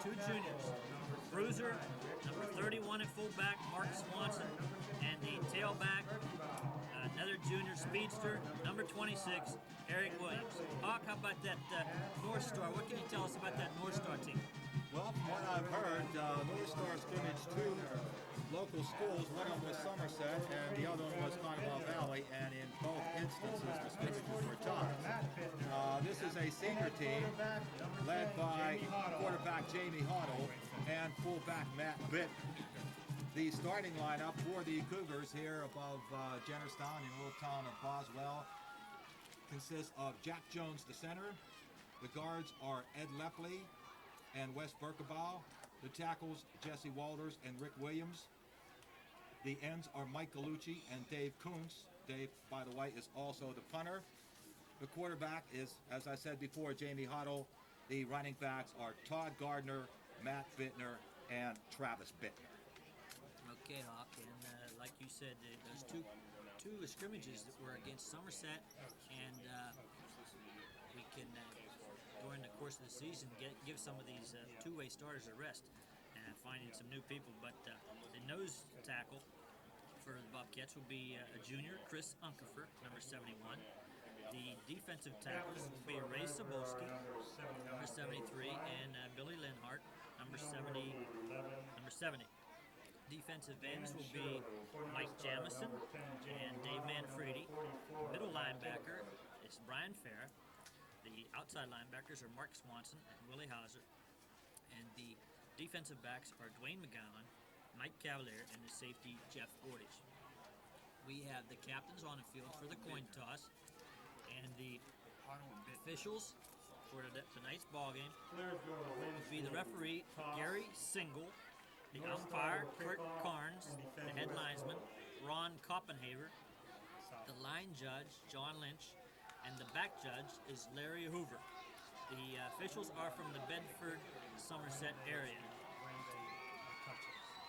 two juniors. Bruiser, number 31 at fullback, Mark Swanson, and the tailback, another junior speedster, number 26, Eric Williams. Hawk, how about that North Star? What can you tell us about that North Star team? Well, from what I've heard, North Star scrimmaged two local schools. One of them was Somerset, and the other one was Carnival Valley, and in both instances, the scrimmages were ties. This is a senior team led by quarterback Jamie Hoddle and fullback Matt Bitt. The starting lineup for the Cougars here above Jennerstown in the little town of Boswell consists of Jack Jones, the center. The guards are Ed Lepley and Wes Berkebaugh. The tackles, Jesse Walters and Rick Williams. The ends are Mike Gallucci and Dave Kuntz. Dave, by the way, is also the punter. The quarterback is, as I said before, Jamie Hoddle. The running backs are Todd Garner, Matt Bittner, and Travis Bittner. Okay, Hawk, and like you said, those two scrimmages that were against Somerset, and we can, during the course of the season, give some of these two-way starters a rest and finding some new people. But the nose tackle for the Bobcats will be a junior, Chris Unkefer, number 71. The defensive tackles will be Ray Sobolski, number 73, and Billy Linhart, number 70. Defensive ends will be Mike Jamison and Dave Manfredi. Middle linebacker is Brian Farah. The outside linebackers are Mark Swanson and Willie Hauser. And the defensive backs are Dwayne McGowon, Mike Cavalier, and the safety Jeff Bordage. We have the captains on the field for the coin toss, and the officials for tonight's ballgame will be the referee Gary Single, the umpire Kurt Carnes, the head linesman Ron Koppenhaver, the line judge John Lynch, and the back judge is Larry Hoover. The officials are from the Bedford, Somerset area.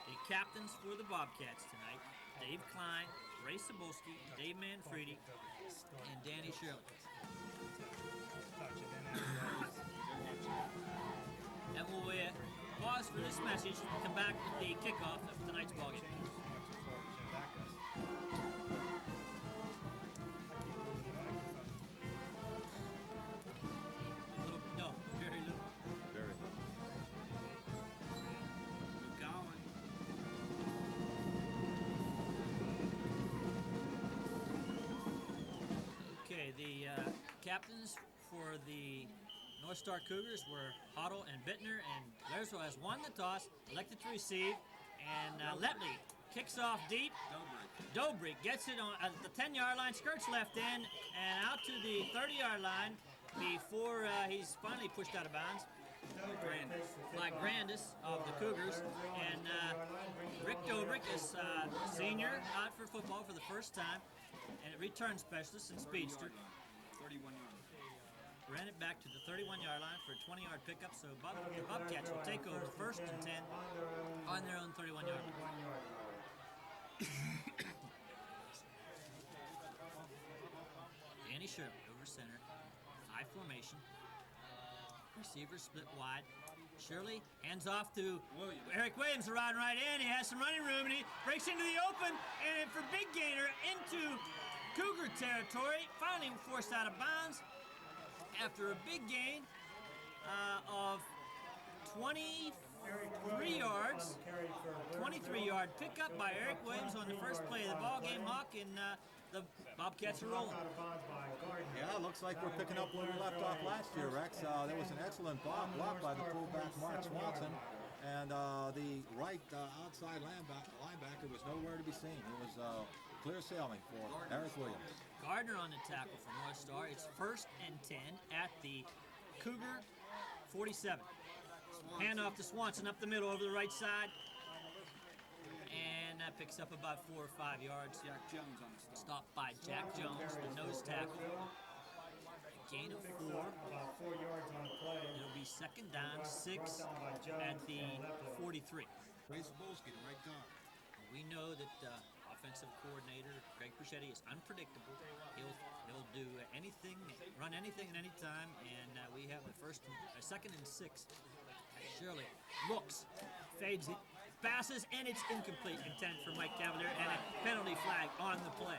The captains for the Bobcats tonight, Dave Klein, Ray Sobolski, Dave Manfredi, and Danny Shirley. And we'll pause for this message and come back with the kickoff of tonight's ballgame. No, very little. Very little. McGowon. Okay, the captains for the North Star Cougars were Hoddle and Bittner, and Blairsville has won the toss, elected to receive, and Lepley kicks off deep. Dobrik gets it on the 10-yard line, skirts left end, and out to the 30-yard line before he's finally pushed out of bounds by Grandis of the Cougars. And Rick Dobrik is senior, out for football for the first time, and a return specialist and speedster. 31 yards. Ran it back to the 31-yard line for a 20-yard pickup, so the Bobcats will take over 1st and 10 on their own 31-yard line. Danny Shirley over center, high formation. Receivers split wide. Shirley hands off to Eric Williams, riding right in. He has some running room, and he breaks into the open, and for big gainer into Cougar territory. Finally forced out of bounds after a big gain of 23 yards. 23-yard pickup by Eric Williams on the first play of the ball game, Hawk, and the Bobcats are rolling. Yeah, it looks like we're picking up where we left off last year, Rex. There was an excellent block by the fullback Mark Swanson, and the right outside linebacker was nowhere to be seen. It was clear sailing for Eric Williams. Gardner on the tackle for North Star. It's 1st and 10 at the Cougar 47. Handoff to Swanson up the middle over the right side. And that picks up about 4 or 5 yards. Jack Jones on the stop. Stopped by Jack Jones, the nose tackle. A gain of 4. About 4 yards on the play. It'll be 2nd down, 6 at the 43. Ray Sobolski, the right guard. We know that offensive coordinator Greg Perchetti is unpredictable. He'll do anything, run anything at any time, and we have the 2nd and 6 Shirley looks, fades it, passes, and it's incomplete. Intent for Mike Cavalier, and a penalty flag on the play.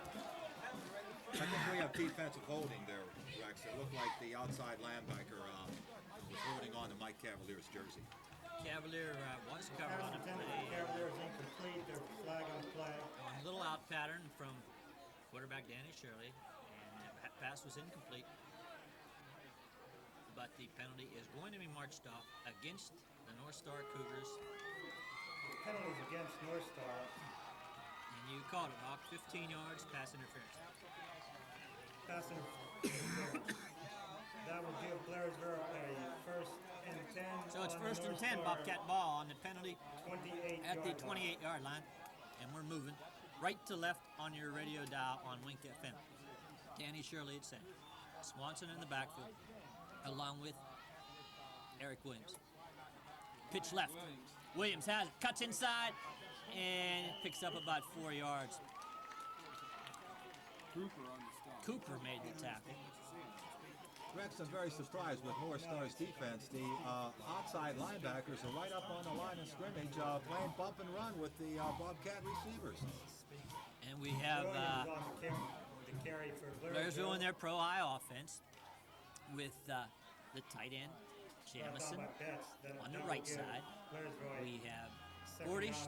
I think we have defensive holding there, Rex. It looked like the outside linebacker was holding on to Mike Cavalier's jersey. Cavalier was covered on a Pass intended play. for Cavalier is incomplete. There's a flag on the play. A little out pattern from quarterback Danny Shirley, and that pass was incomplete. But the penalty is going to be marched off against the North Star Cougars. The penalties against North Star. And you called it, Hawk. 15 yards, pass interference. Pass interference. That will give Blairsville a first and 10. So it's on the first and North 10, Star Bobcat ball on the penalty 28 at the yard line. 28-yard line. And we're moving right to left on your radio dial on Wink FM. Danny Shirley at center. Swanson in the backfield, along with Eric Williams. Pitch left. Williams has it, cuts inside, and picks up about 4 yards. Cooper on the stop. Cooper made the tackle. Rex, I'm very surprised with North Star's defense. The outside linebackers are right up on the line of scrimmage, playing bump and run with the Bobcat receivers. And we have Williams on the carry for Blairsville in their pro I offense with the tight end, Jamison, on the right side. We have Gordish,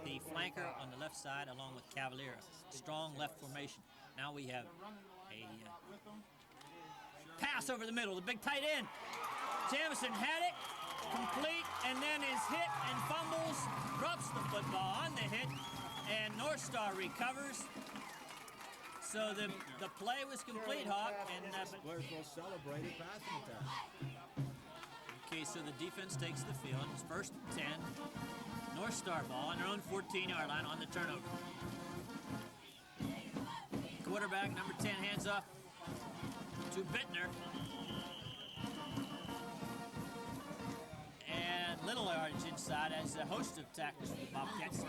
the flanker, on the left side, along with Cavalier. Strong left formation. Now we have a pass over the middle, the big tight end. Jamison had it, complete, and then is hit and fumbles, drops the football on the hit, and North Star recovers. So the play was complete, Hawk. And Blairsville celebrated passing attack. okay, so the defense takes the field. It's first and 10. North Star ball on their own 14-yard line on the turnover. Quarterback number 10 hands off to Bittner. And little yardage inside as a host of tackles for the Bobcats.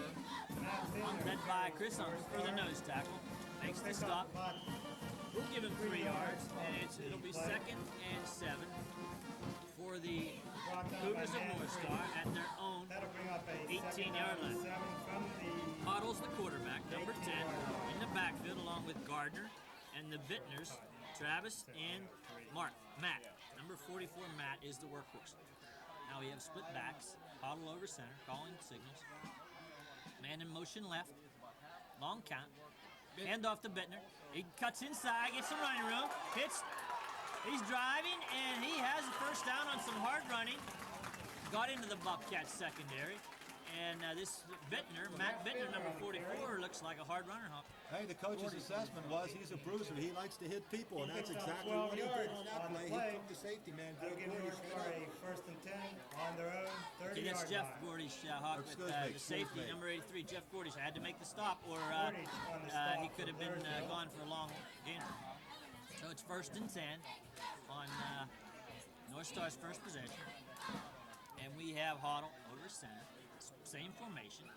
Led by Chris Uncle for the nose tackle. Makes the stop. We'll give him 3 yards, and it'll be 2nd and 7 for the Cougars of North Star at their own That'll bring up a 18-yard line. 7 from the Hoddle's the quarterback, number 10, in the backfield along with Gardner and the Bittners, Travis and Matt. Number 44, Matt, is the workhorse. Now we have split backs, Hoddle over center, calling signals. Man in motion left, long count. Hand off to Bittner. He cuts inside, gets some running room, hits. He's driving, and he has a first down on some hard running. Got into the Bobcats secondary. And this Bittner, Matt Bittner, number 44, looks like a hard runner, Hawk. Hey, the coach's assessment was he's a bruiser. He likes to hit people, and that's exactly what he did on that play. He took the safety man. That'll give North Star a first and 10 on their own 30-yard Okay, that's Jeff line. Gordish, Hawk, with the safety, number 83, Jeff Gordish. I had to make the stop, or Gordish on the stop he could have been for gone for a long game. So it's first and 10 on North Star's first possession. And we have Hoddle over center. Same formation.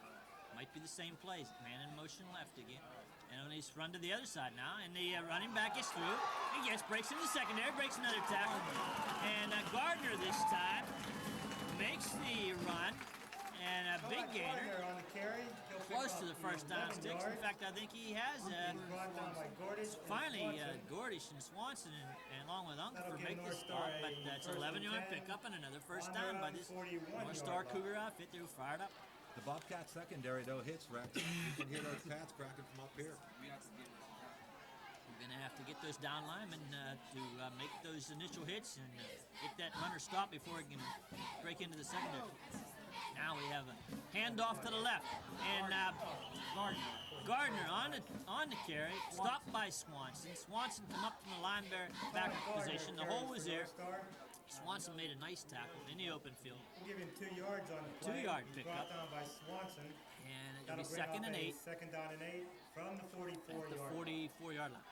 Might be the same plays. Man in motion left again. And he's run to the other side now. And the running back is through. He breaks into the secondary, breaks another tackle. And Gardner this time makes the run. And a big gainer. Gardner on the carry. He'll pick Close up to the first down 11 sticks. In yards. fact, I think he has He's brought down by Gordish and finally Swanson. Gordish and Swanson and along with Uncle That'll for give make the North Star stop. But a it's first 11-yard and 10 pickup and another first on their down by own this 41-yard North Star line. Cougar outfit. They were fired up. The Bobcat secondary, though, hits Rex. You can hear those pads cracking from up here. We have to get it. We're going to have to get those down linemen to make those initial hits and get that runner stopped before it can break into the secondary. Now we have a handoff to the left. And Gardner on the carry, stopped by Swanson. Swanson come up from the linebacker position. The hole was there. Swanson made a nice tackle in the open field. We'll give him 2 yards on the play. 2-yard He's pickup. brought down by Swanson. And it'll That'll be bring 2nd up and a 8 second down and 8 from the at the 44-yard line. 44-yard line.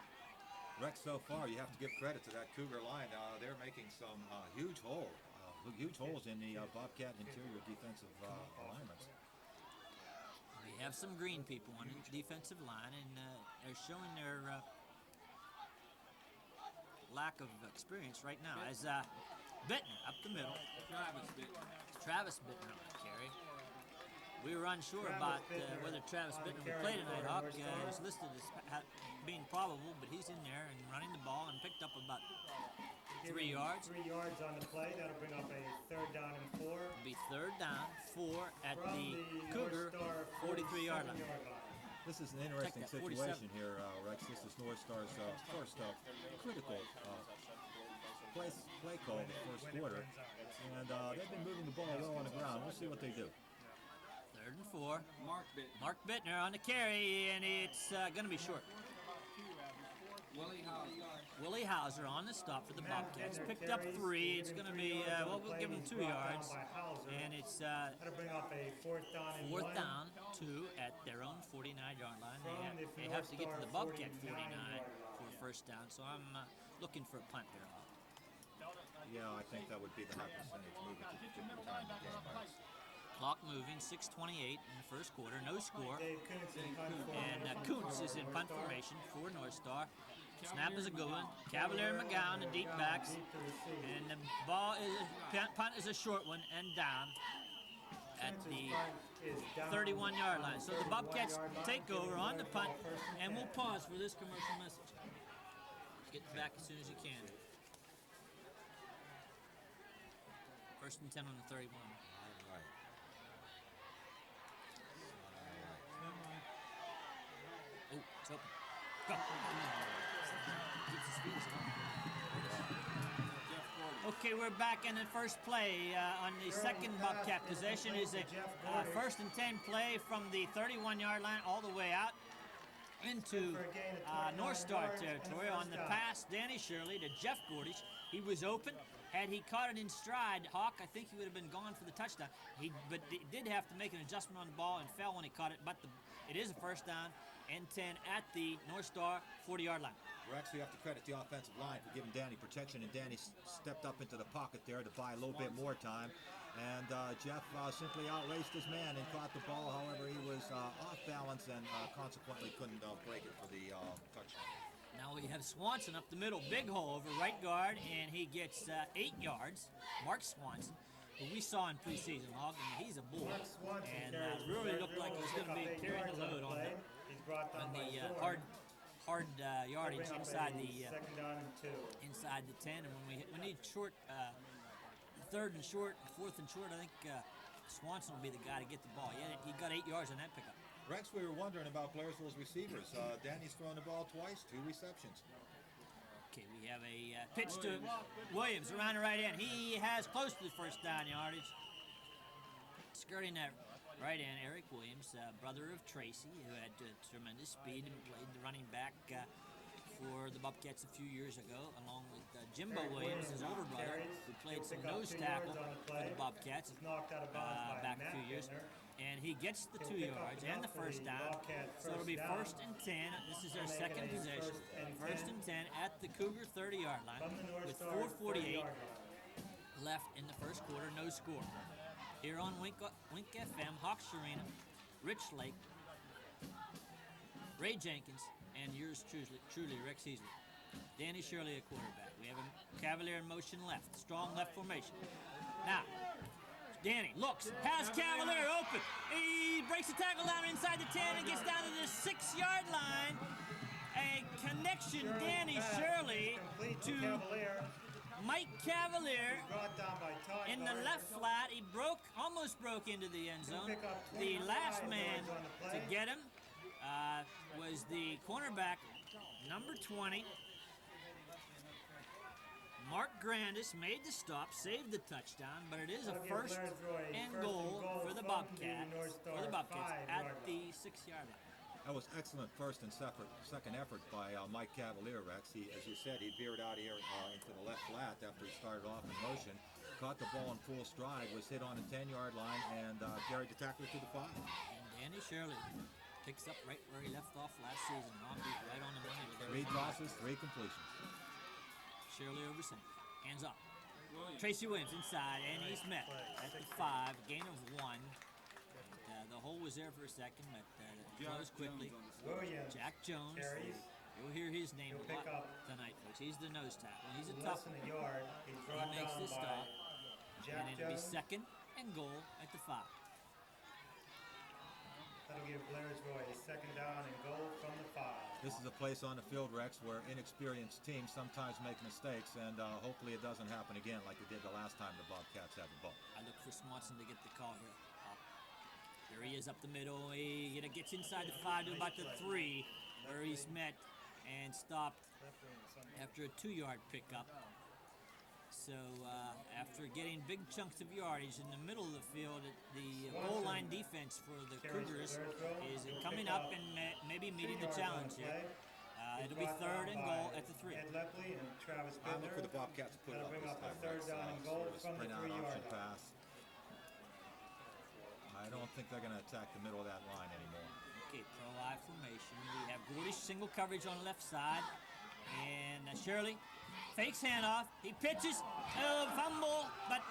Rex, so far, you have to give credit to that Cougar line. They're making some huge holes in the Bobcat interior defensive alignments. We have some green people on the defensive line, and they're showing their lack of experience right now. As Bittner up the middle. Travis bit. Travis Bittner on the carry. We were unsure about whether Travis Bittner would play tonight, Hawk. He's listed as being probable, but he's in there and running the ball and picked up about 3 yards. 3 yards on the play. That'll bring up a 3rd down and 4. It'll be 3rd down, 4 at From the the Cougar North Star 43-yard line. This is an interesting Check that, 47. situation here, Rex. This is North Star's first critical play call in the first quarter. And they've been moving the ball well on the ground. We'll see what they do. 3rd and 4. Mark bit. Mark Bittner on the carry, and it's going to be short. Willie Hauser. Willie Hauser on the stop for the Bobcats. Picked up 3. It's going to be, we'll give him 2 yards. And it's That'll bring up a 4th down and 4th 1. down, 2 at their own 49-yard line. They have to get to the Bobcat 49 for a first down, so I'm looking for a punt there. Yeah, I think that would be the high percentage moving to the time of the game. Rex. Clock moving, 6:28 in the first quarter, no score. Dave Kuntz in punt And formation. Kuntz is in punt formation for North Star. Snap is a good one. Cavalier and McGowon, the deep backs. Deep to receive. And the ball is, punt is a short one and down at the 31-yard line. So the Bobcats take over on the punt, and we'll pause for this commercial message. Get back as soon as you can. 1st and 10 on the 31. All right. Oh, it's open. Go. Keeps his feet up. Okay, we're back in the first play on the second Bobcat possession. Is a 1st and 10 play from the 31-yard line all the way out into North Star territory. On the pass, Danny Shirley to Jeff Gordish. He was open. Had he caught it in stride, Hawk, I think he would have been gone for the touchdown. But he did have to make an adjustment on the ball and fell when he caught it. But it is a 1st down and 10 at the North Star 40-yard line. Rex, we have to credit the offensive line for giving Danny protection, and Danny stepped up into the pocket there to buy a little bit more time. And Jeff simply outraced his man and caught the ball. However, he was off balance and consequently couldn't break it for the touchdown. Now we have Swanson up the middle, big hole over right guard, and he gets 8 yards. Mark Swanson, who we saw in preseason, Hog, and he's a bull, and really looked like he was going to be carrying the load on the hard yardage inside the 10. And when we need short, 3rd and short, 4th and short, I think Swanson will be the guy to get the ball. Yeah, he got 8 yards on that pickup. Rex, we were wondering about Blairsville's receivers. Danny's thrown the ball twice, 2 receptions. Okay, we have a pitch to Williams around the right end. He has close to the 1st down yardage. Skirting that right end, Eric Williams, brother of Tracy, who had tremendous speed and played the running back for the Bobcats a few years ago, along with Jimbo Williams, his older brother, who played some nose tackle for the Bobcats back a few years. And he gets the 2 yards and the 1st down. So it'll be 1st and 10. This is their second possession. 1st and 10 at the Cougar 30-yard line with 4:48 left in the first quarter, no score. Here on Wink FM, Hawks Arena, Rich Lake, Ray Jenkins, and yours truly, Rex Heasley. Danny Shirley, a quarterback. We have a Cavalier in motion left, strong left formation. Now, Danny looks, has Cavalier open. He breaks the tackle down inside the 10 and gets down to the 6-yard line. A connection, Danny Shirley to Mike Cavalier in the left flat. He almost broke into the end zone. The last man to get him was the cornerback, number 20. Mark Grandis made the stop, saved the touchdown, but it is a 1st and goal for the Bobcats at the 6-yard line. That was excellent first and second effort by Mike Cavalier, Rex. He, as you said, he veered out here into the left flat after he started off in motion, caught the ball in full stride, was hit on the 10-yard line, and carried the tackler to the 5. And Danny Shirley picks up right where he left off last season. He's right on the money. 3 tosses, 3 completions. Shirley over center. Hands off. Tracy Williams inside, and he's met at the 5, gain of 1. The hole was there for a second, but closed quickly. Williams. Jack Jones, You'll hear his name He'll a lot pick up tonight, folks. He's the nose tackle. He's a tough less than one. a yard. He's He brought makes down this by stop, Jack and it'll be Jones. second and goal at the 5. That'll give Blairsville a second down and goal from the 5. This is a place on the field, Rex, where inexperienced teams sometimes make mistakes, and hopefully it doesn't happen again like it did the last time the Bobcats had the ball. I look for Swanson to get the call here. There he is up the middle. He gets inside the 5 to about the 3, where he's met and stopped after a 2-yard pickup. So after getting big chunks of yardage in the middle of the field, the goal line defense for the Cougars is coming up and maybe meeting the challenge here. It'll be third and goal at the 3. Ed Lepley and Travis I look Bittner. for the Bobcats to put it That'll up bring this up a time. third Rex. down and goal Sort of from the sprint out 3-yard option line. pass. I don't think they're going to attack the middle of that line anymore. Okay, pro I formation. We have Gordy single coverage on the left side. And Shirley fakes handoff. He pitches. Fumble. But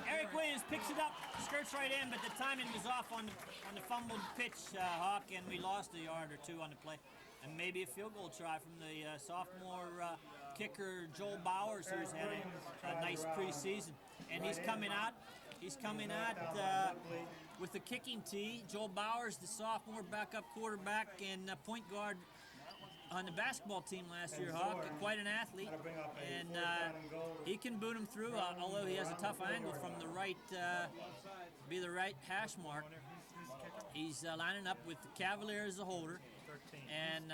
Eric Williams picks it up. Skirts right in, but the timing was off on the fumbled pitch, Hawk, and we lost a yard or 2 on the play. And maybe a field goal try from the sophomore kicker, Joel Bowers, who's had a nice preseason. And he's coming out. He's coming out with the kicking tee. Joel Bowers, the sophomore backup quarterback and point guard on the basketball team last year, Hawk. Quite an athlete. And he can boot him through, although he has a tough angle from the right, be the right hash mark. He's lining up with the Cavalier as the holder. And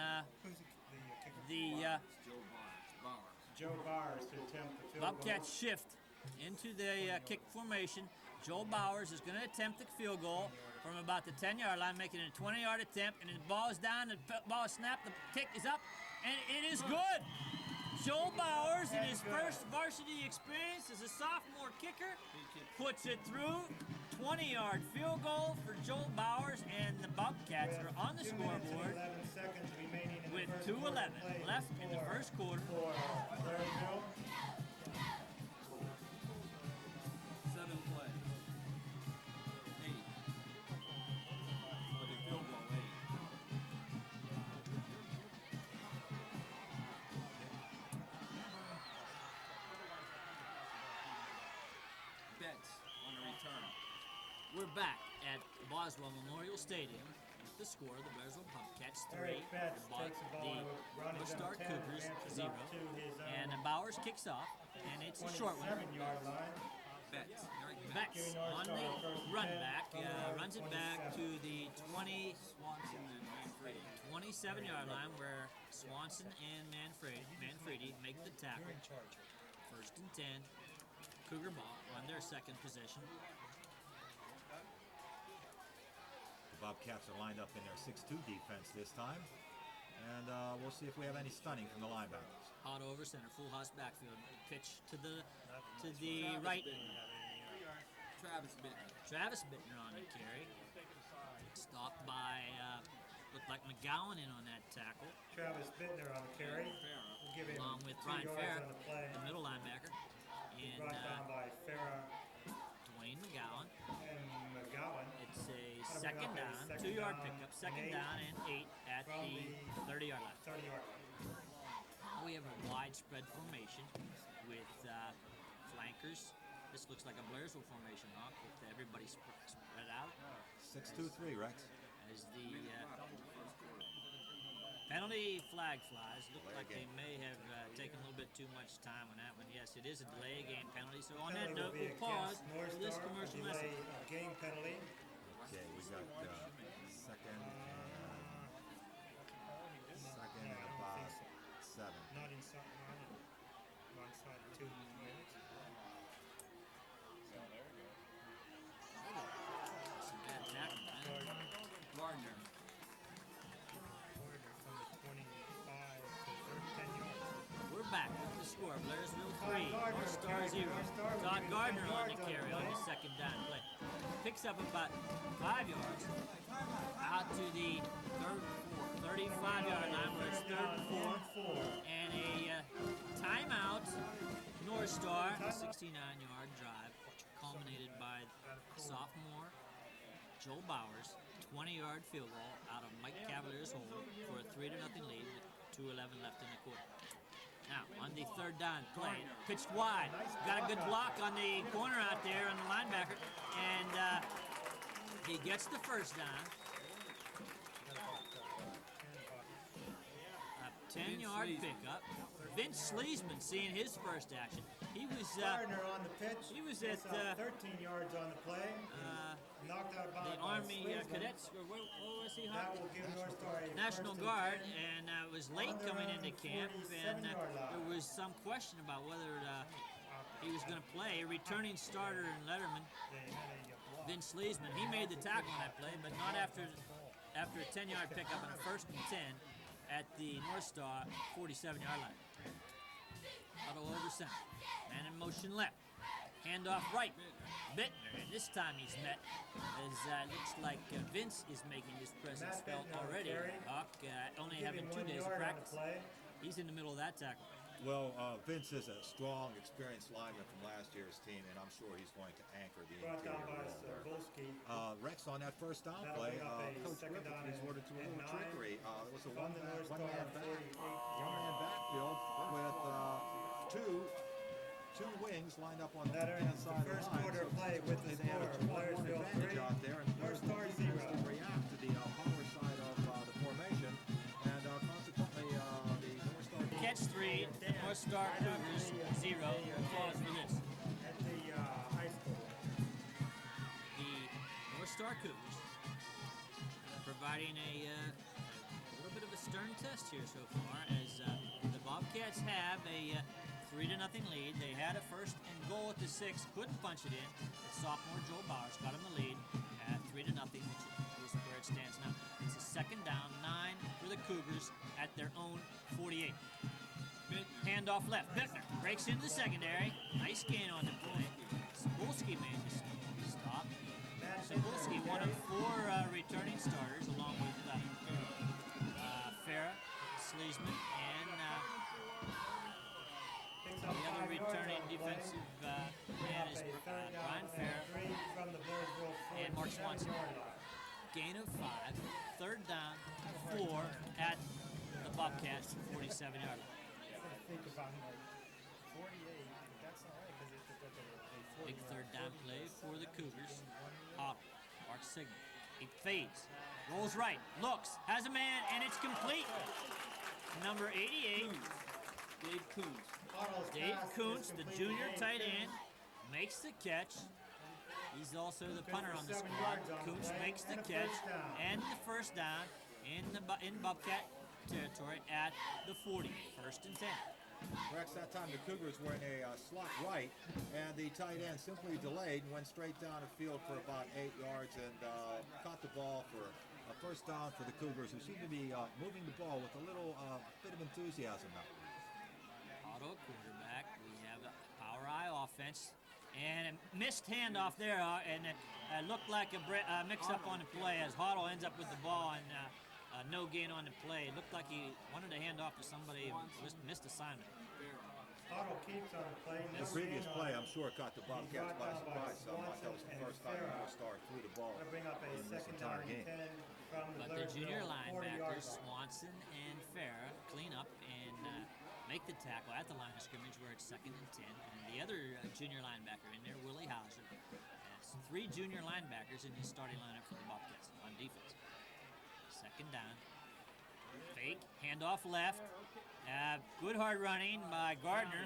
Joe Bowers to attempt the field Bobcats shift into the kick formation. Joel Bowers is going to attempt the field goal from about the 10-yard line, making it a 20-yard attempt, and the ball is down, the ball is snapped, the kick is up, and it is good. Joel Bowers, in his first varsity experience as a sophomore kicker, puts it through. 20-yard field goal for Joel Bowers, and the Bobcats are on the 2 minutes and scoreboard 11 seconds remaining in with the first 2:11 quarter. left in the first quarter. For Blairsville. 7 play. 8. For the field goal, 8. Bets on the return. We're back at Boswell Memorial Stadium. The score, the Blairsville Bobcats 3, Eric Betts takes the ball, running North down Star 10, Cougars advances 0. up to his own And Bowers kicks off, and it's a short one. 27-yard line. Bets. Eric Betts on the run back, runs it back to the Swanson and Manfredi. 27-yard line where Swanson and Manfredi make the tackle. First and 10. Cougar ball on their second possession. The Bobcats are lined up in their 6-2 defense this time, and we'll see if we have any stunning from the linebackers. Hot over center, full house backfield. Pitch to the right. Travis Bittner. Travis Bittner on the carry. Stopped by, looked like McGowon in on that tackle, Travis Bittner on the carry. We'll give him along with 2 Brian yards Farrer, on the play. the middle linebacker, and Brought down by Farrer Dwayne McGowon. and McGowon. It's a second down, 2-yard pickup, second down and 8 at From the the 30-yard line. 30-yard line. We have a widespread formation with flankers. This looks like a Blairsville formation, Hawk, with everybody spread out. 6-2-3, Rex. As the penalty flag flies, look like they may have taken a little bit too much time on that one. Yes, it is a delay game penalty. So on that Penalty note, will be we'll pause against North for this Star, commercial delay message. of game penalty. Okay, we got second and about 7. Not inside 2 minutes. Some bad tackle, man. Garner. Corner from the 25 to 10 yards. We're back with the score. Blairsville 3, North Star 0. Todd Garner on the carry on the second down play. Picks up about 5 yards out to the 35-yard line where it's 3rd and 4. And a timeout, North Star. 69-yard drive culminated by sophomore Joel Bowers. 20-yard field goal out of Mike Cavalier's hole for a 3-0 lead with 2:11 left in the quarter. Now, on the third down play, pitched wide. Got a good block on the corner out there on the linebacker, and he gets the first down. A 10-yard pickup. Vince Sleesman seeing his first action. He was Garner on the pitch. he was Gets at 13 yards on the play. Knocked out by the Army Sleesman. cadets. Or where was he? That will give North Star a National first and Guard, 10. and it was late On their coming own into camp, and 47-yard line. there was some question about whether he was going to play. A returning starter in Letterman, Vince Sleesman, he made the tackle on that play, but not after a 10-yard pickup on a 1st and 10 at the North Star 47-yard line. Huddle over center. Man in motion left. Handoff right. Bittner, and this time he's met as looks like Vince is making his presence felt already. Hawk only having 2 days of practice. He's in the middle of that tackle. Well, Vince is a strong, experienced lineman from last year's team, and I'm sure he's going to anchor the Brought down interior by wall there. Sapolsky. Rex on that first down That'll play, bring up a Coach second Griffith down resorted to a and little 9 trickery. It was a from the North Star one-man 48-yard. backfield with two wings lined up on the That left-hand ends the side of the first line. quarter play with the They had a score. 2-1 Blairsville advantage 3, out there, and North Star the 0. defense to react to the power side of the formation, and consequently the North Star Catch 3, North Star Cougars 0. Applause for this. At the high school. The North Star Cougars providing a little bit of a stern test here so far, as the Bobcats have a 3-0 lead. They had a 1st and goal at the 6, couldn't punch it in. But sophomore Joel Bowers got him the lead at 3-0, which is where it stands now. It's a 2nd down, 9 for the Cougars at their own 48. Handoff left. Bittner breaks into the secondary. Nice gain on the play. Sapolsky made the stop. Sapolsky, one of 4 returning starters, along with Farah, Sleesman, and Picks the up other 5 yards returning on the play. defensive man is Brian Farah From the Blairsville and Mark Swanson. 47-yard line. Gain of 5. 3rd down, 4 at the Bobcats 47-yard line. Think about like 48. That's all right because Big 3rd down play for the Cougars. Hop, Mark signal. He fades, rolls right, looks, has a man, and it's complete. Number 88, Dave Coons. Dave Kuntz, the junior tight end, makes the catch. He's also the punter on the squad. Kuntz makes the catch and the 1st down in Bobcat territory at the 40. 1st and 10. Rex, that time the Cougars were in a slot right, and the tight end simply delayed and went straight down the field for about 8 yards and caught the ball for a 1st down for the Cougars, who seem to be moving the ball with a little bit of enthusiasm now. Auto quarterback. We have a power eye offense. And a missed handoff there, and it looked like a mix-up on the play as Hoddle ends up with the ball and no gain on the play. It looked like he wanted to hand off to somebody who missed assignment. Auto keeps on the play. The previous play, I'm sure, caught the Bobcats by surprise somewhat. That was the first time the North Star threw the ball They'll bring up a in this 2nd entire down game. 10 from the But the junior Blairsville 40-yard linebackers, line. Swanson and Farah, clean up and make the tackle at the line of scrimmage where it's 2nd and 10. And the other junior linebacker in there, Willie Hauser. That's 3 junior linebackers in his starting lineup for the Bobcats on defense. 2nd down. Fake, handoff left. Good hard running by Gardner.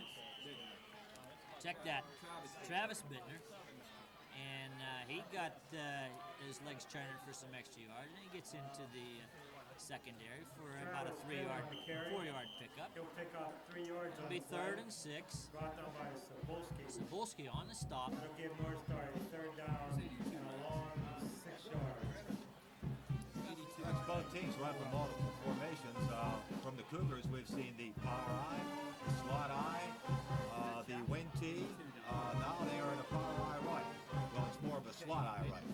Check that. Travis Bittner. And he got his legs turning for some extra yards. And he gets into the secondary for about a 4-yard pickup. He'll pick up 3 yards It'll on be the play. 3rd and 6. Brought down by Sapolsky. Sapolsky on the stop. That'll give North Star a 3rd down and a long 6 yards. That's both teams run from multiple formations. From the Cougars, we've seen the power eye, the slot eye, the wing tee. Now they are in a power eye right. Well, it's more of a slot eye right.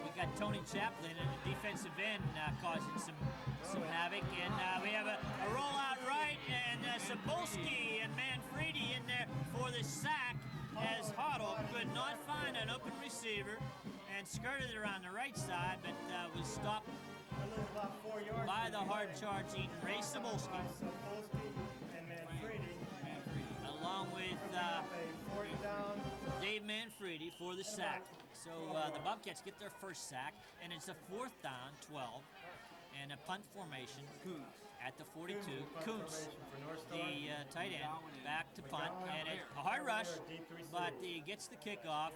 We got Tony Chaplin in the defensive end causing some havoc. And we have a rollout right, and Sapolsky and Manfredi in there for the sack as Hoddle could not find an open receiver. and skirted it around the right side, but was stopped I lose about 4 yards. by the hard charging Ray Cebulski, Sapolsky and Manfredi. along with A 4th down. Dave Manfredi for the sack. So the Bobcats get their first sack, and it's a 4th down, 12, and a punt formation at the 42. Kuntz, the tight end, back to punt, and a hard rush, but he gets the kickoff,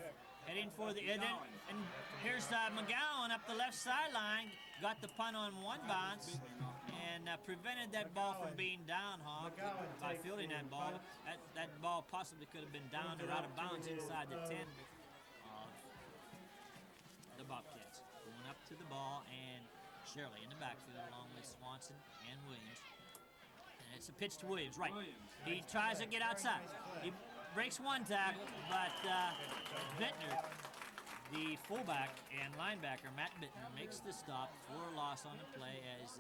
heading for the and here's McGowon up the left sideline, got the punt on one bounce, and prevented that ball from being down, Hawk, by fielding that ball. That ball possibly could have been down or out of bounds inside the 10 of the Bobcats. Going up to the ball, and Shirley in the backfield along with Swanson and Williams. And it's a pitch to Williams, right. He tries to get outside. He breaks one tackle, but Bittner, the fullback and linebacker, Matt Bittner, makes the stop for a loss on the play as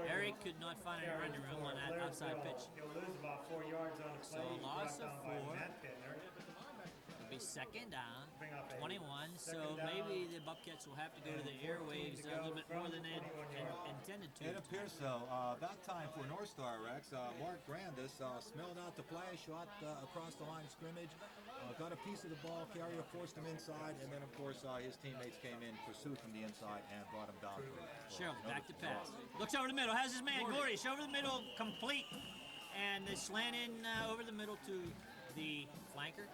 Eric could not find any running room on that outside pitch. He'll lose about 4 yards on the So play. a He's loss brought of down by 4. Matt Bittner. It'll be second down, Bring up a 21. So second down. maybe the Bobcats will have to go to the airwaves a little bit more than they intended to. It appears so. That time for North Star Rex, Mark Grandis smelled out the play, shot across the line of scrimmage, got a piece of the ball carrier, forced him inside, and then of course his teammates came in pursuit from the inside and brought him down. Shirley back to pass. Looks over the middle. Has his man Gordish over the middle, complete, and they slant in over the middle to the flanker.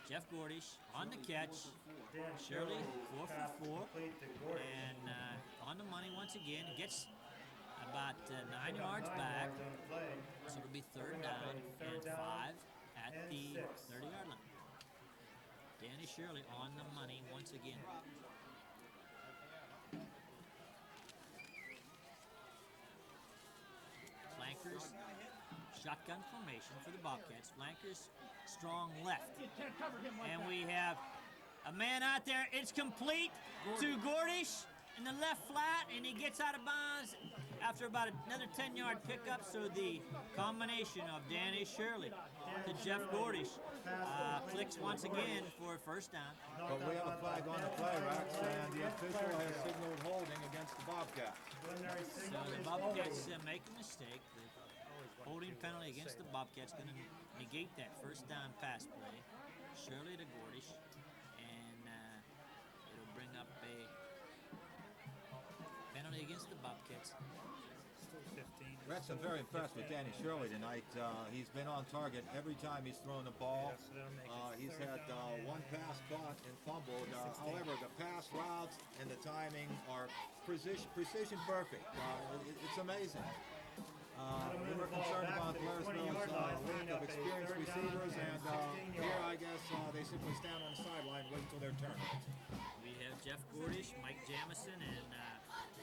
Jeff Gordish on the catch. Shirley 4 for 4, and on the money once again. Gets about 9 yards back, so it'll be 3rd down and 5 at the 30-yard line. Danny Shirley on the money once again. Flankers, shotgun formation for the Bobcats. Flankers, strong left. And we have a man out there. It's complete to Gordish in the left flat, and he gets out of bounds after about another 10-yard pickup. So the combination of Danny Shirley to Jeff Gordish clicks once again for a 1st down. But we have a flag on the play, Rex, and the official has signaled holding against the Bobcats. So the Bobcats make a mistake. The holding penalty against the Bobcats going to negate that 1st down pass play. Shirley to Gordish, and it'll bring up a penalty against the Bobcats. Rex, I'm very impressed with Danny Shirley tonight. He's been on target every time he's thrown the ball. He's had one pass caught and fumbled. However, the pass routes and the timing are precision perfect. It's amazing. We were concerned about Blairsville's lack of experienced receivers, and here I guess they simply stand on the sideline and wait until their turn. We have Jeff Gordish, Mike Jamison, and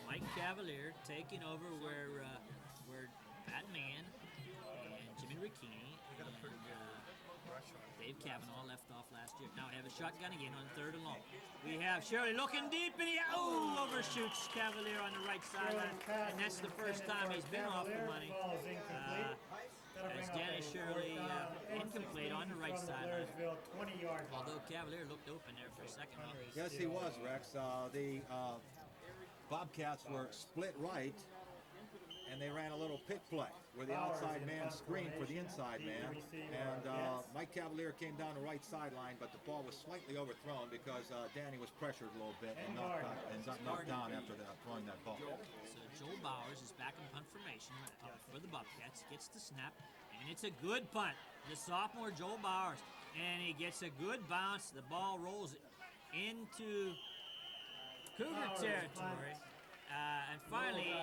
Mike Cavalier taking over where Pat Mann and Jimmy Ricchini and Dave Cavanaugh left off last year. Now we have a shotgun again on 3rd and long. We have Shirley looking deep, and he overshoots Cavalier on the right sideline, and that's the first time he's been off the money. As Danny Shirley incomplete on the right sideline. Although Cavalier looked open there for a second. Yes, he was, Rex. The Bobcats were split right, and they ran a little pick play where the outside man screened for the inside man, and Mike Cavalier came down the right sideline, but the ball was slightly overthrown because Danny was pressured a little bit and got knocked down after throwing that ball. So Joel Bowers is back in punt formation for the Bobcats, gets the snap, and it's a good punt. The sophomore Joel Bowers, and he gets a good bounce. The ball rolls into Cougar territory. And finally,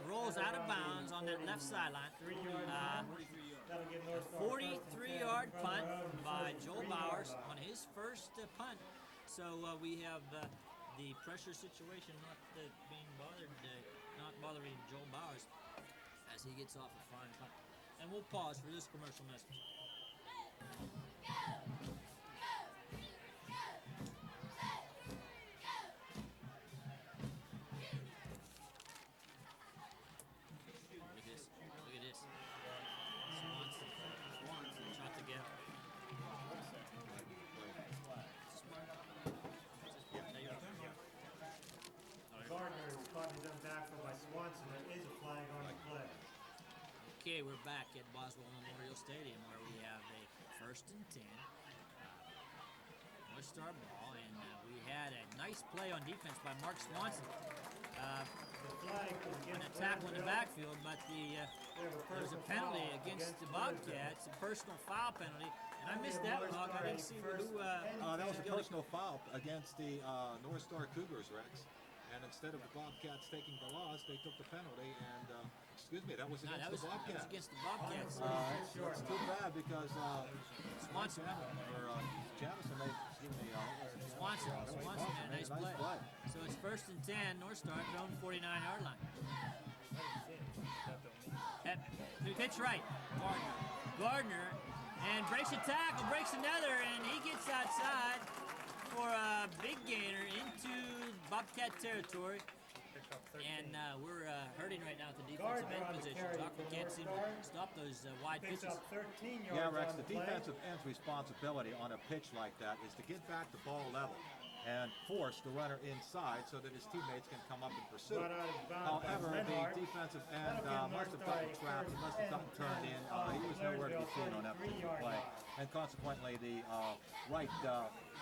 rolls out of bounds on that left sideline. 43-yard punt by Joel Bowers on his first punt. So we have the pressure situation not bothering Joel Bowers as he gets off a fine punt. And we'll pause for this commercial message. Okay, we're back at Boswell Memorial Stadium where we have a 1st and 10. North Star ball, and we had a nice play on defense by Mark Swanson. An tackle in the backfield, but there was a penalty against the Bobcats, a personal foul penalty, and I missed that one, Hawk. I didn't see who. That was a personal foul against the North Star Cougars, Rex. And instead of the Bobcats taking the loss, they took the penalty. And excuse me, that was against the Bobcats. That was against the Bobcats. It's too bad because Swanson or Jamison made. Swanson had a nice play. So it's 1st and 10. North Star at their own 49-yard line. Pitch right. Gardner and breaks a tackle, breaks another, and he gets outside for a big gainer into Bobcat territory. And we're hurting right now at the defensive end position. We can't seem to stop those wide pitches. Yeah, Rex, the defensive end's responsibility on a pitch like that is to get back the ball level and force the runner inside so that his teammates can come up and pursue. However, the defensive end must have gotten trapped. He must have gotten turned in. He was nowhere to be seen on that particular play. And consequently, the right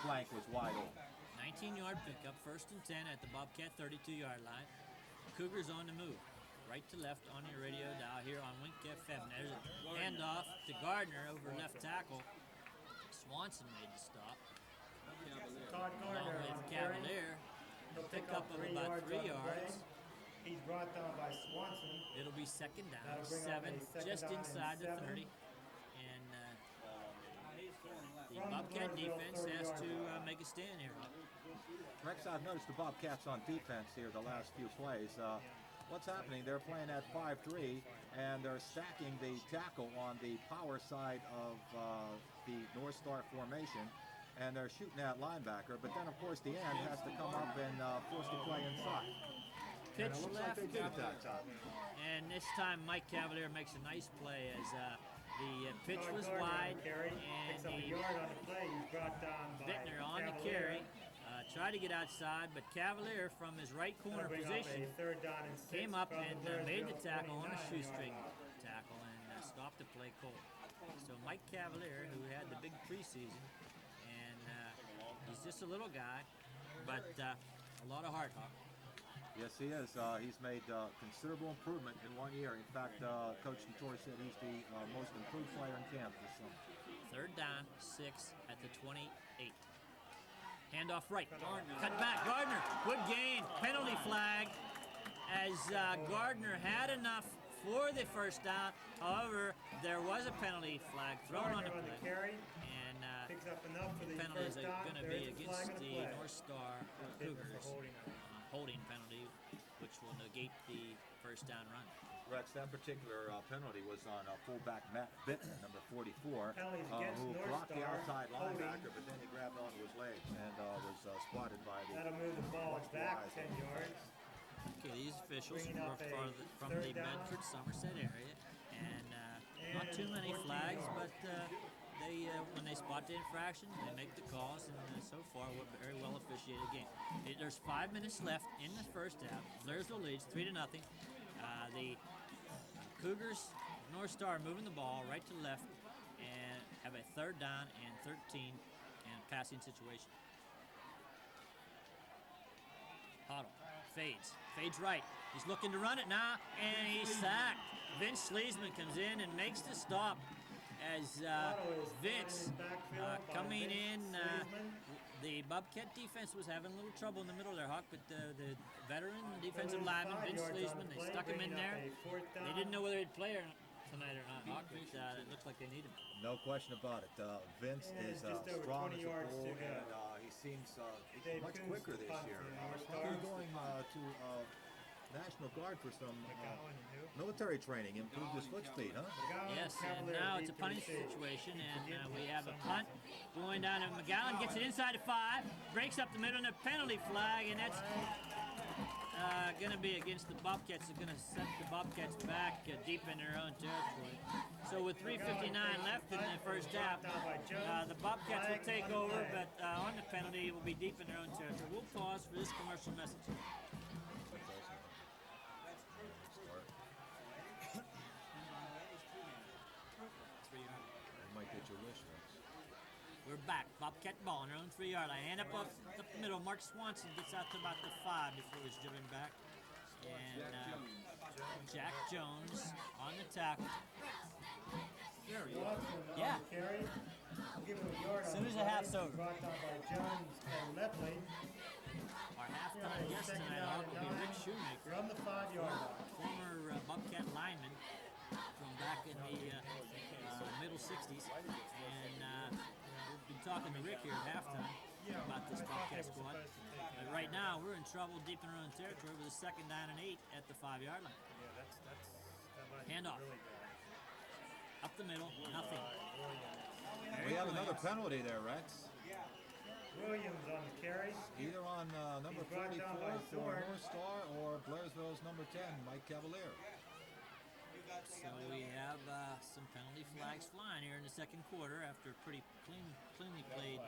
flank was wide open. 19-yard pickup, 1st and 10 at the Bobcat 32-yard line. Cougars on the move. Right to left on your radio dial here on Wink FM. There's a handoff to Gardner over left tackle. Swanson made the stop. Todd Along Garner with on Cavalier. Pick up of about 3 yards. He's brought down by Swanson. It'll be 2nd down, That'll bring up 7, a second just down and inside the 7. 30. And the Bobcat defense has to make a stand here. Rex, I've noticed the Bobcats on defense here the last few plays. What's happening? They're playing at 5-3, and they're stacking the tackle on the power side of the North Star formation, and they're shooting at linebacker. But then, of course, the end has to come up and force the play inside. Pitch And it looks left. like they did it that time. And this time, Mike Cavalier makes a nice play as the pitch was wide, and the Bittner on the carry. Tried to get outside, but Cavalier from his right corner position came up and made the tackle on a shoestring tackle and stopped the play cold. So Mike Cavalier, who had the big preseason, and he's just a little guy, but a lot of heart, Hawk. Yes, he is. He's made considerable improvement in 1 year. In fact, Coach Notori said he's the most improved player in camp this summer. 3rd down, 6 at the 28. Handoff right. Cut back. Gardner. Good gain. Penalty flag as Gardner had enough for the 1st down. However, there was a penalty flag thrown on the play. And the penalty is going to be against the North Star Cougars. Holding penalty, which will negate the 1st down run. Rex, that particular penalty was on fullback Matt Bittner, number 44, who blocked the outside linebacker, but then he grabbed onto his legs and was spotted by the... That'll move the ball back 10 yards. Okay, these officials were from the Bedford-Somerset area, and not too many flags, but they when they spot the infraction, they make the calls, and so far we're very well officiated game. There's 5 minutes left in the 1st half. Blairsville leads 3-0. The Cougars, North Star moving the ball right to left and have a 3rd down and 13 and passing situation. Huddle, fades right. He's looking to run it now, and he's sacked. Vince Sleesman comes in and makes the stop as Vince coming in. The Bobcat defense was having a little trouble in the middle there, Hawk, but the veteran defensive lineman, Vince Sleesman, they stuck him in there. They didn't know whether he'd play tonight or not, Hawk, but it looks like they need him. No question about it. Vince is strong as a bull, and he seems much quicker this year. He's going to National Guard for some military training, improve his foot speed, huh? Yes, and now it's a punting situation, and we have a punt going down, and McGowon gets it inside the 5, breaks up the middle, and a penalty flag, and that's going to be against the Bobcats. It's going to set the Bobcats back deep in their own territory. So with 3:59 left in the 1st half, the Bobcats will take over, but on the penalty, it will be deep in their own territory. We'll pause for this commercial message. We're back. Bobcat ball on their own 3-yard line. And up the middle. Mark Swanson gets out to about the 5 before he's driven back. And Jack Jones on the tackle. Yeah. Carry. Give him a yard As soon on as the the half's play. over. Brought down by Jones and Lepley. Our halftime guest tonight will be Rick Shoemaker, From the 5-yard line. former Bobcat lineman from back in the middle 60s. And we've been talking to Rick here at halftime about this Bobcat squad. But right now, we're in trouble deep in our own territory with a 2nd down and 8 at the 5-yard line. Yeah, that might Handoff. be really bad. Up the middle, nothing. We have another penalty there, Rex. Williams on the carry. Either on number He's brought 44 down by for Thorne. North Star or Blairsville's number 10, Mike Cavalier. So we have some penalty flags flying here in the 2nd quarter after a pretty cleanly played.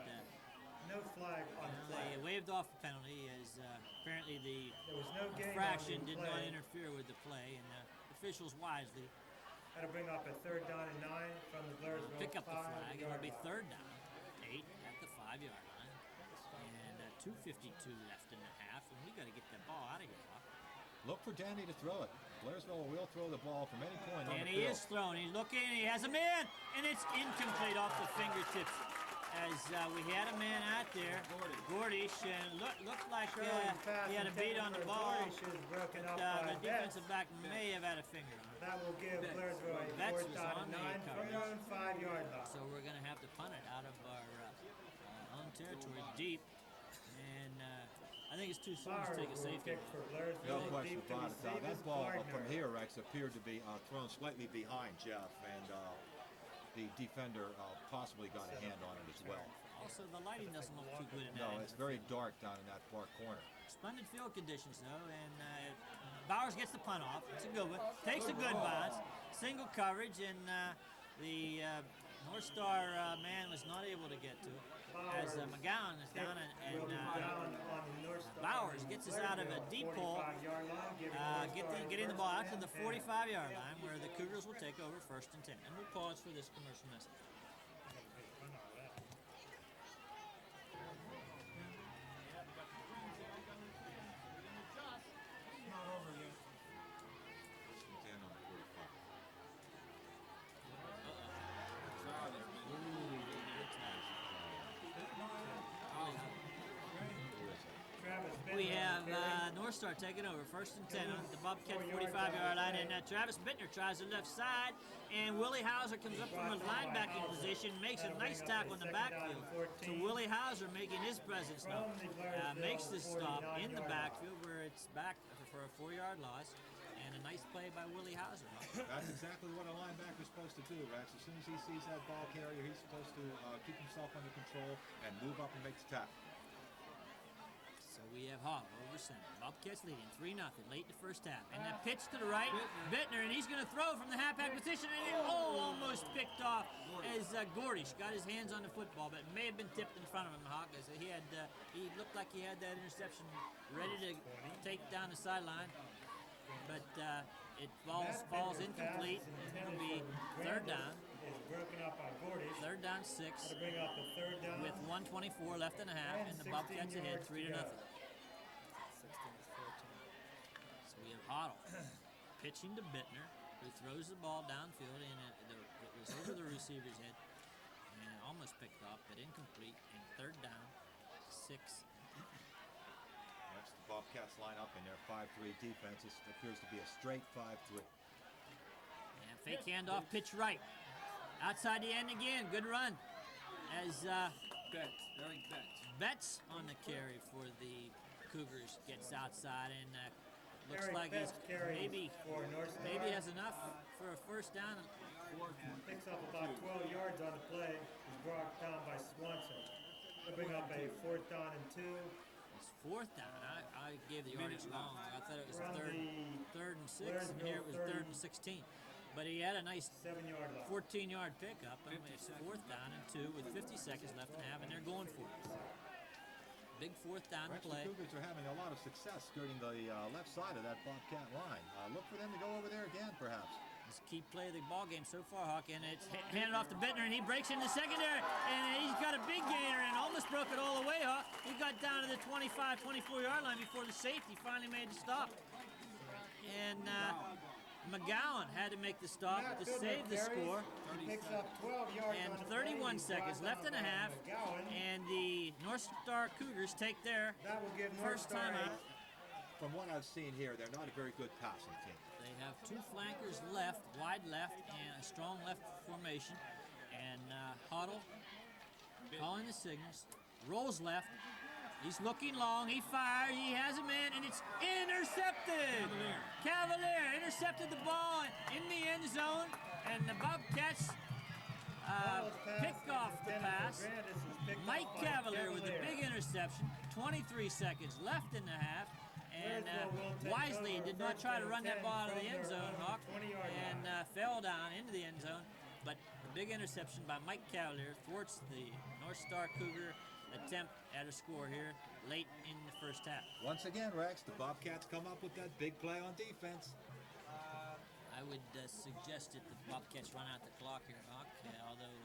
No flag on the play. They waved off the penalty as apparently the There was no gain infraction on the did not play. interfere with the play, and officials wisely Had to bring up a 3rd down and 9 from the Blairsville pick up the flag. 5-yard It'll be line. 3rd down, 8 at the 5-yard line, and 2:52 left in the half, and we got to get that ball out of here, Hawk. Look for Danny to throw it. Blairsville will throw the ball from any point on And the he field. is throwing. He's looking. He has a man, and it's incomplete off the fingertips. As we had a man out there, Gordish, and looked like he had a beat on the ball. Broken But, up the by defensive Betts. back may have had a finger on it. That will give Blairsville a Betts 4th was down on and the 9 from their own 5-yard line. So we're going to have to punt it out of our own territory deep. And I think it's too soon to take a safety. For No Blairsville, question deep to about it. receive That is ball Gardner. from here, Rex, appeared to be thrown slightly behind Jeff, and the defender possibly got a hand on it as well. Also, the lighting doesn't look too good in that. No, end it's of the very field. dark down in that far corner. Splendid field conditions, though, and Bowers gets the punt off. It's a good one. Takes a good bounce. Single coverage, and the North Star man was not able to get to it. As McGowon is down, and Will be down on the North Star. Bowers gets us out of a deep hole, 45-yard line, giving North Star getting the first ball out to and the 10. 45-yard line, where the Cougars will take over 1st and 10. And we'll pause for this commercial message. We have North Star taking over 1st and 10 on the Bobcat 45-yard line, and Travis Bittner tries the left side, and Willie Hauser comes up from a linebacking position, makes a nice tackle in the backfield. So Willie Hauser making his presence known, makes the stop in the backfield where it's back for a 4-yard loss, and a nice play by Willie Hauser. That's exactly what a linebacker is supposed to do, Rex. As soon as he sees that ball carrier, he's supposed to keep himself under control and move up and make the tackle. So we have Hall over center. Bobcats leading 3-0 late in the 1st half. And that pitch to the right, Bittner, and he's going to throw from the halfback position, and it almost picked off as Gordish got his hands on the football, but it may have been tipped in front of him, Hawk, as he looked like he had that interception ready to take down the sideline. But it falls incomplete. It'll be 3rd down. Is broken up by Gordish. 3rd down 6 To bring up the 3rd down. with 1:24 left in the half, and the Bobcats ahead 3-0. So we have Hoddle pitching to Bittner, who throws the ball downfield, and it was over the receiver's head, and it almost picked off, but incomplete. And 3rd down 6. That's the Bobcats line up in their 5-3 defense. This appears to be a straight 5-3. And fake handoff, pitch right. Outside the end again, good run. As Betts, Eric Betts. Betts on the carry for the Cougars gets outside, and looks Eric like Betts carries maybe for North Star. has enough for a 1st down. Picks up about 12 yards on the play. Is brought down by Swanson. To bring up a 4th down and 2. It's 4th down. I gave the yardage wrong. I thought it was Around third and 6, and here it was 3rd and 16. But he had a nice 7-yard line. 14-yard pickup. I mean, it's 4th down and 2 with 50 seconds left in the half, and they're going for it. Big 4th down Rex, play. the Cougars are having a lot of success skirting the left side of that Bobcat line. Look for them to go over there again, perhaps. It's a key play of the ball game so far, Hawk, and it's handed off to Bittner, and he breaks into the secondary, and he's got a big gainer and almost broke it all the way, Hawk. He got down to the 25, 24-yard line before the safety finally made the stop. And McGowon had to make the stop to save the score. He picks up 12 yards And on the play. 31 seconds left in a half, and the North Star Cougars take their That will give North first Star timeout. From what I've seen here, they're not a very good passing team. They have two flankers left, wide left, and a strong left formation. And Huddle calling the signals, rolls left. He's looking long, he fires, he has a man, and it's intercepted! Cavalier intercepted the ball in the end zone, and the Bobcats pick off the pass. Mike Cavalier with a big interception, 23 seconds left in the half, and wisely did not try to run that ball out of the end zone, Hawk, and fell down into the end zone. But the big interception by Mike Cavalier thwarts the North Star Cougar attempt at a score here late in the first half. Once again, Rex, the Bobcats come up with that big play on defense. I would suggest that the Bobcats run out the clock here, Hawk, although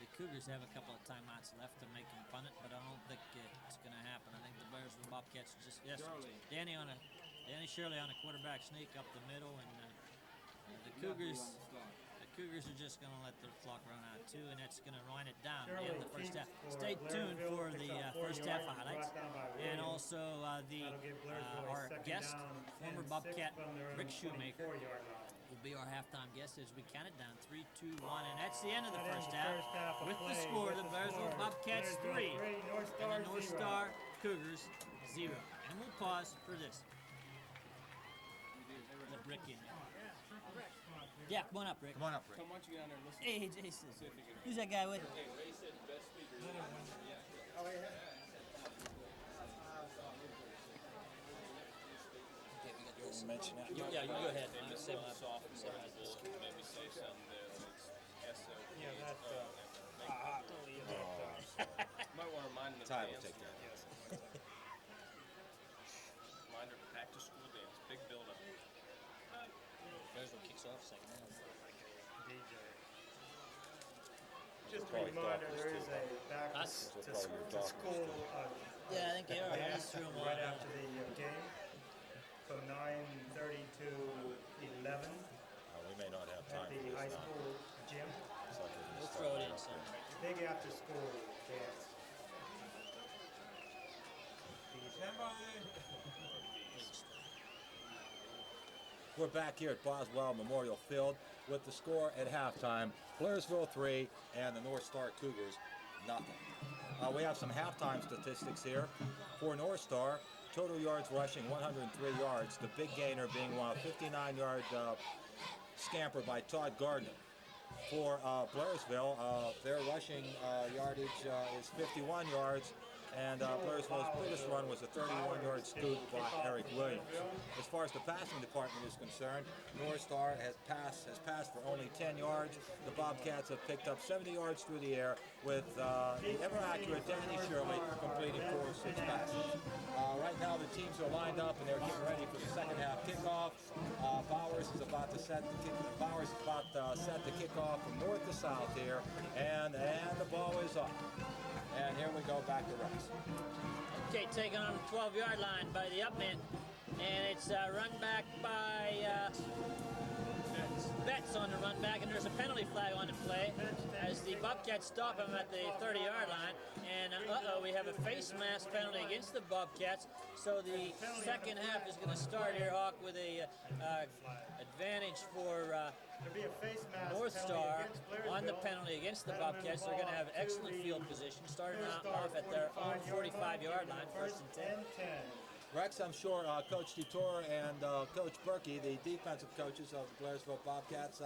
the Cougars have a couple of timeouts left to make them punt it, but I don't think it's going to happen. I think the Blairsville Bobcats just, Danny Shirley on a quarterback sneak up the middle, and the Cougars are just going to let the clock run out too, and that's going to wind it down in the first half. Stay tuned for the first half highlights, and also our guest, former Bobcat Rick Shoemaker, will be our halftime guest as we count it down 3, 2, 1, and that's the end of the first half. With the score, the Blairsville Bobcats 3 and the North Star Cougars 0. And we'll pause for this. Let Rick in there. Yeah, come on up, Rick. Come on up, Rick. Come on, you get on there and listen. Hey, Jason. Who's that guy with you? Ray said best speakers. Mention that. You go ahead. Maybe Say some my- soft say my- words, maybe say something that it's SO. Yeah, that's, Might want to remind them. Todd will take that. Reminder, back to school dance, big build up. Blairsville kicks off second half. Just a reminder, there is a back Us? to school Yeah, I think they are. dance That's true. right after the game from 9:30 to 11 We may not have at time for the this high now. school gym. It's like we're gonna We'll start throw it right in up somewhere. Big after school dance. We're back here at Boswell Memorial Field with the score at halftime. Blairsville 3 and the North Star Cougars nothing. We have some halftime statistics here. For North Star, total yards rushing 103 yards. The big gainer being a 59-yard scamper by Todd Garner. For Blairsville, their rushing yardage is 51 yards. And Blairsville's biggest run was a 31-yard scoop by Eric Williams. As far as the passing department is concerned, North Star has passed for only 10 yards. The Bobcats have picked up 70 yards through the air with the ever-accurate Danny Shirley completing 4 of 6 passes. Right now the teams are lined up and they're getting ready for the second half kickoff. Bowers is about set the kickoff from north to south here, and the ball is up. And here we go back to Rex. Okay, taken on the 12-yard line by the up man, and it's run back by Betts on the run back, and there's a penalty flag on the play as the Bobcats stop him at the 30-yard line, and we have a face mask penalty against the Bobcats, so the second half is going to start here, Hawk, with a advantage for There'll be a face mask North penalty Star against on the Blairsville. penalty against the Let 'em Bobcats. move They're going to the have ball excellent to field the position, starting North off Star at their own 45-yard 45-yard line, first and 10. 10. Rex, I'm sure Coach DeTore and Coach Berkey, the defensive coaches of the Blairsville Bobcats,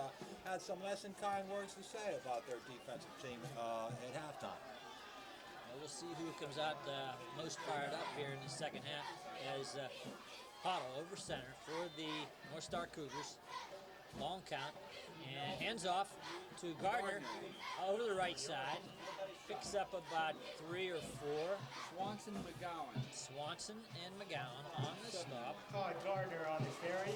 had some less than kind words to say about their defensive team at halftime. Well, we'll see who comes out most fired up here in the second half as Huddle over center for the North Star Cougars. Long count, and hands off to Garner over the right side. Picks up about 3 or 4. Swanson, McGowon. Swanson and McGowon on the stop. Todd Gardner on the carry.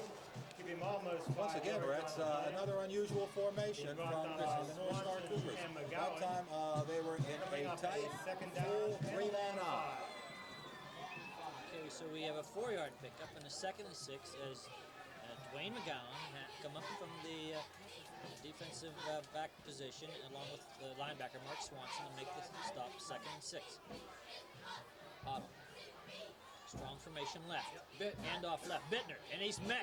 Keep him almost Once 5 again, yards Rex, on the play. another unusual formation He brought from down the North Star Swanson Cougars. and That McGowon. time they were in Bring a up tight, second down full and three-man long eye. 5. Okay, so we have a 4-yard pickup and a 2nd and 6 as Dwayne McGowon come up from the defensive back position along with the linebacker Mark Swanson to make the stop, 2nd and 6. Otto. Strong formation left. Handoff left. Bittner, and he's met.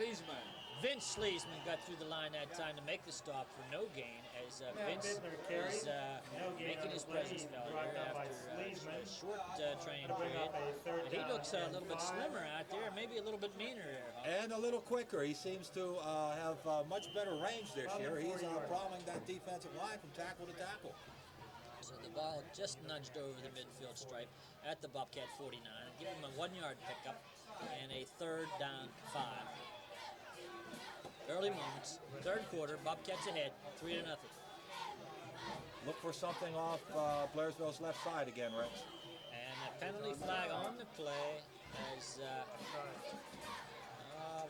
Vince Sleesman got through the line that time to make the stop for no gain as Vince Bittner carry. is No gain making on his the play. presence He's felt brought here down by after Sleesman. a short training Gonna bring period. up a third And he down looks a and little bit 5. slimmer out there, maybe a little bit meaner there. Huh? And a little quicker. He seems to have much better range this Under year. He's 4 yards. prowling that defensive line from tackle to tackle. So the ball just nudged over the midfield stripe at the Bobcat 49. Give him a 1-yard pickup and a 3rd down 5. Early moments, 3rd quarter, Bobcats ahead, 3-0. Look for something off Blairsville's left side again, Rex. And a penalty flag on the play as,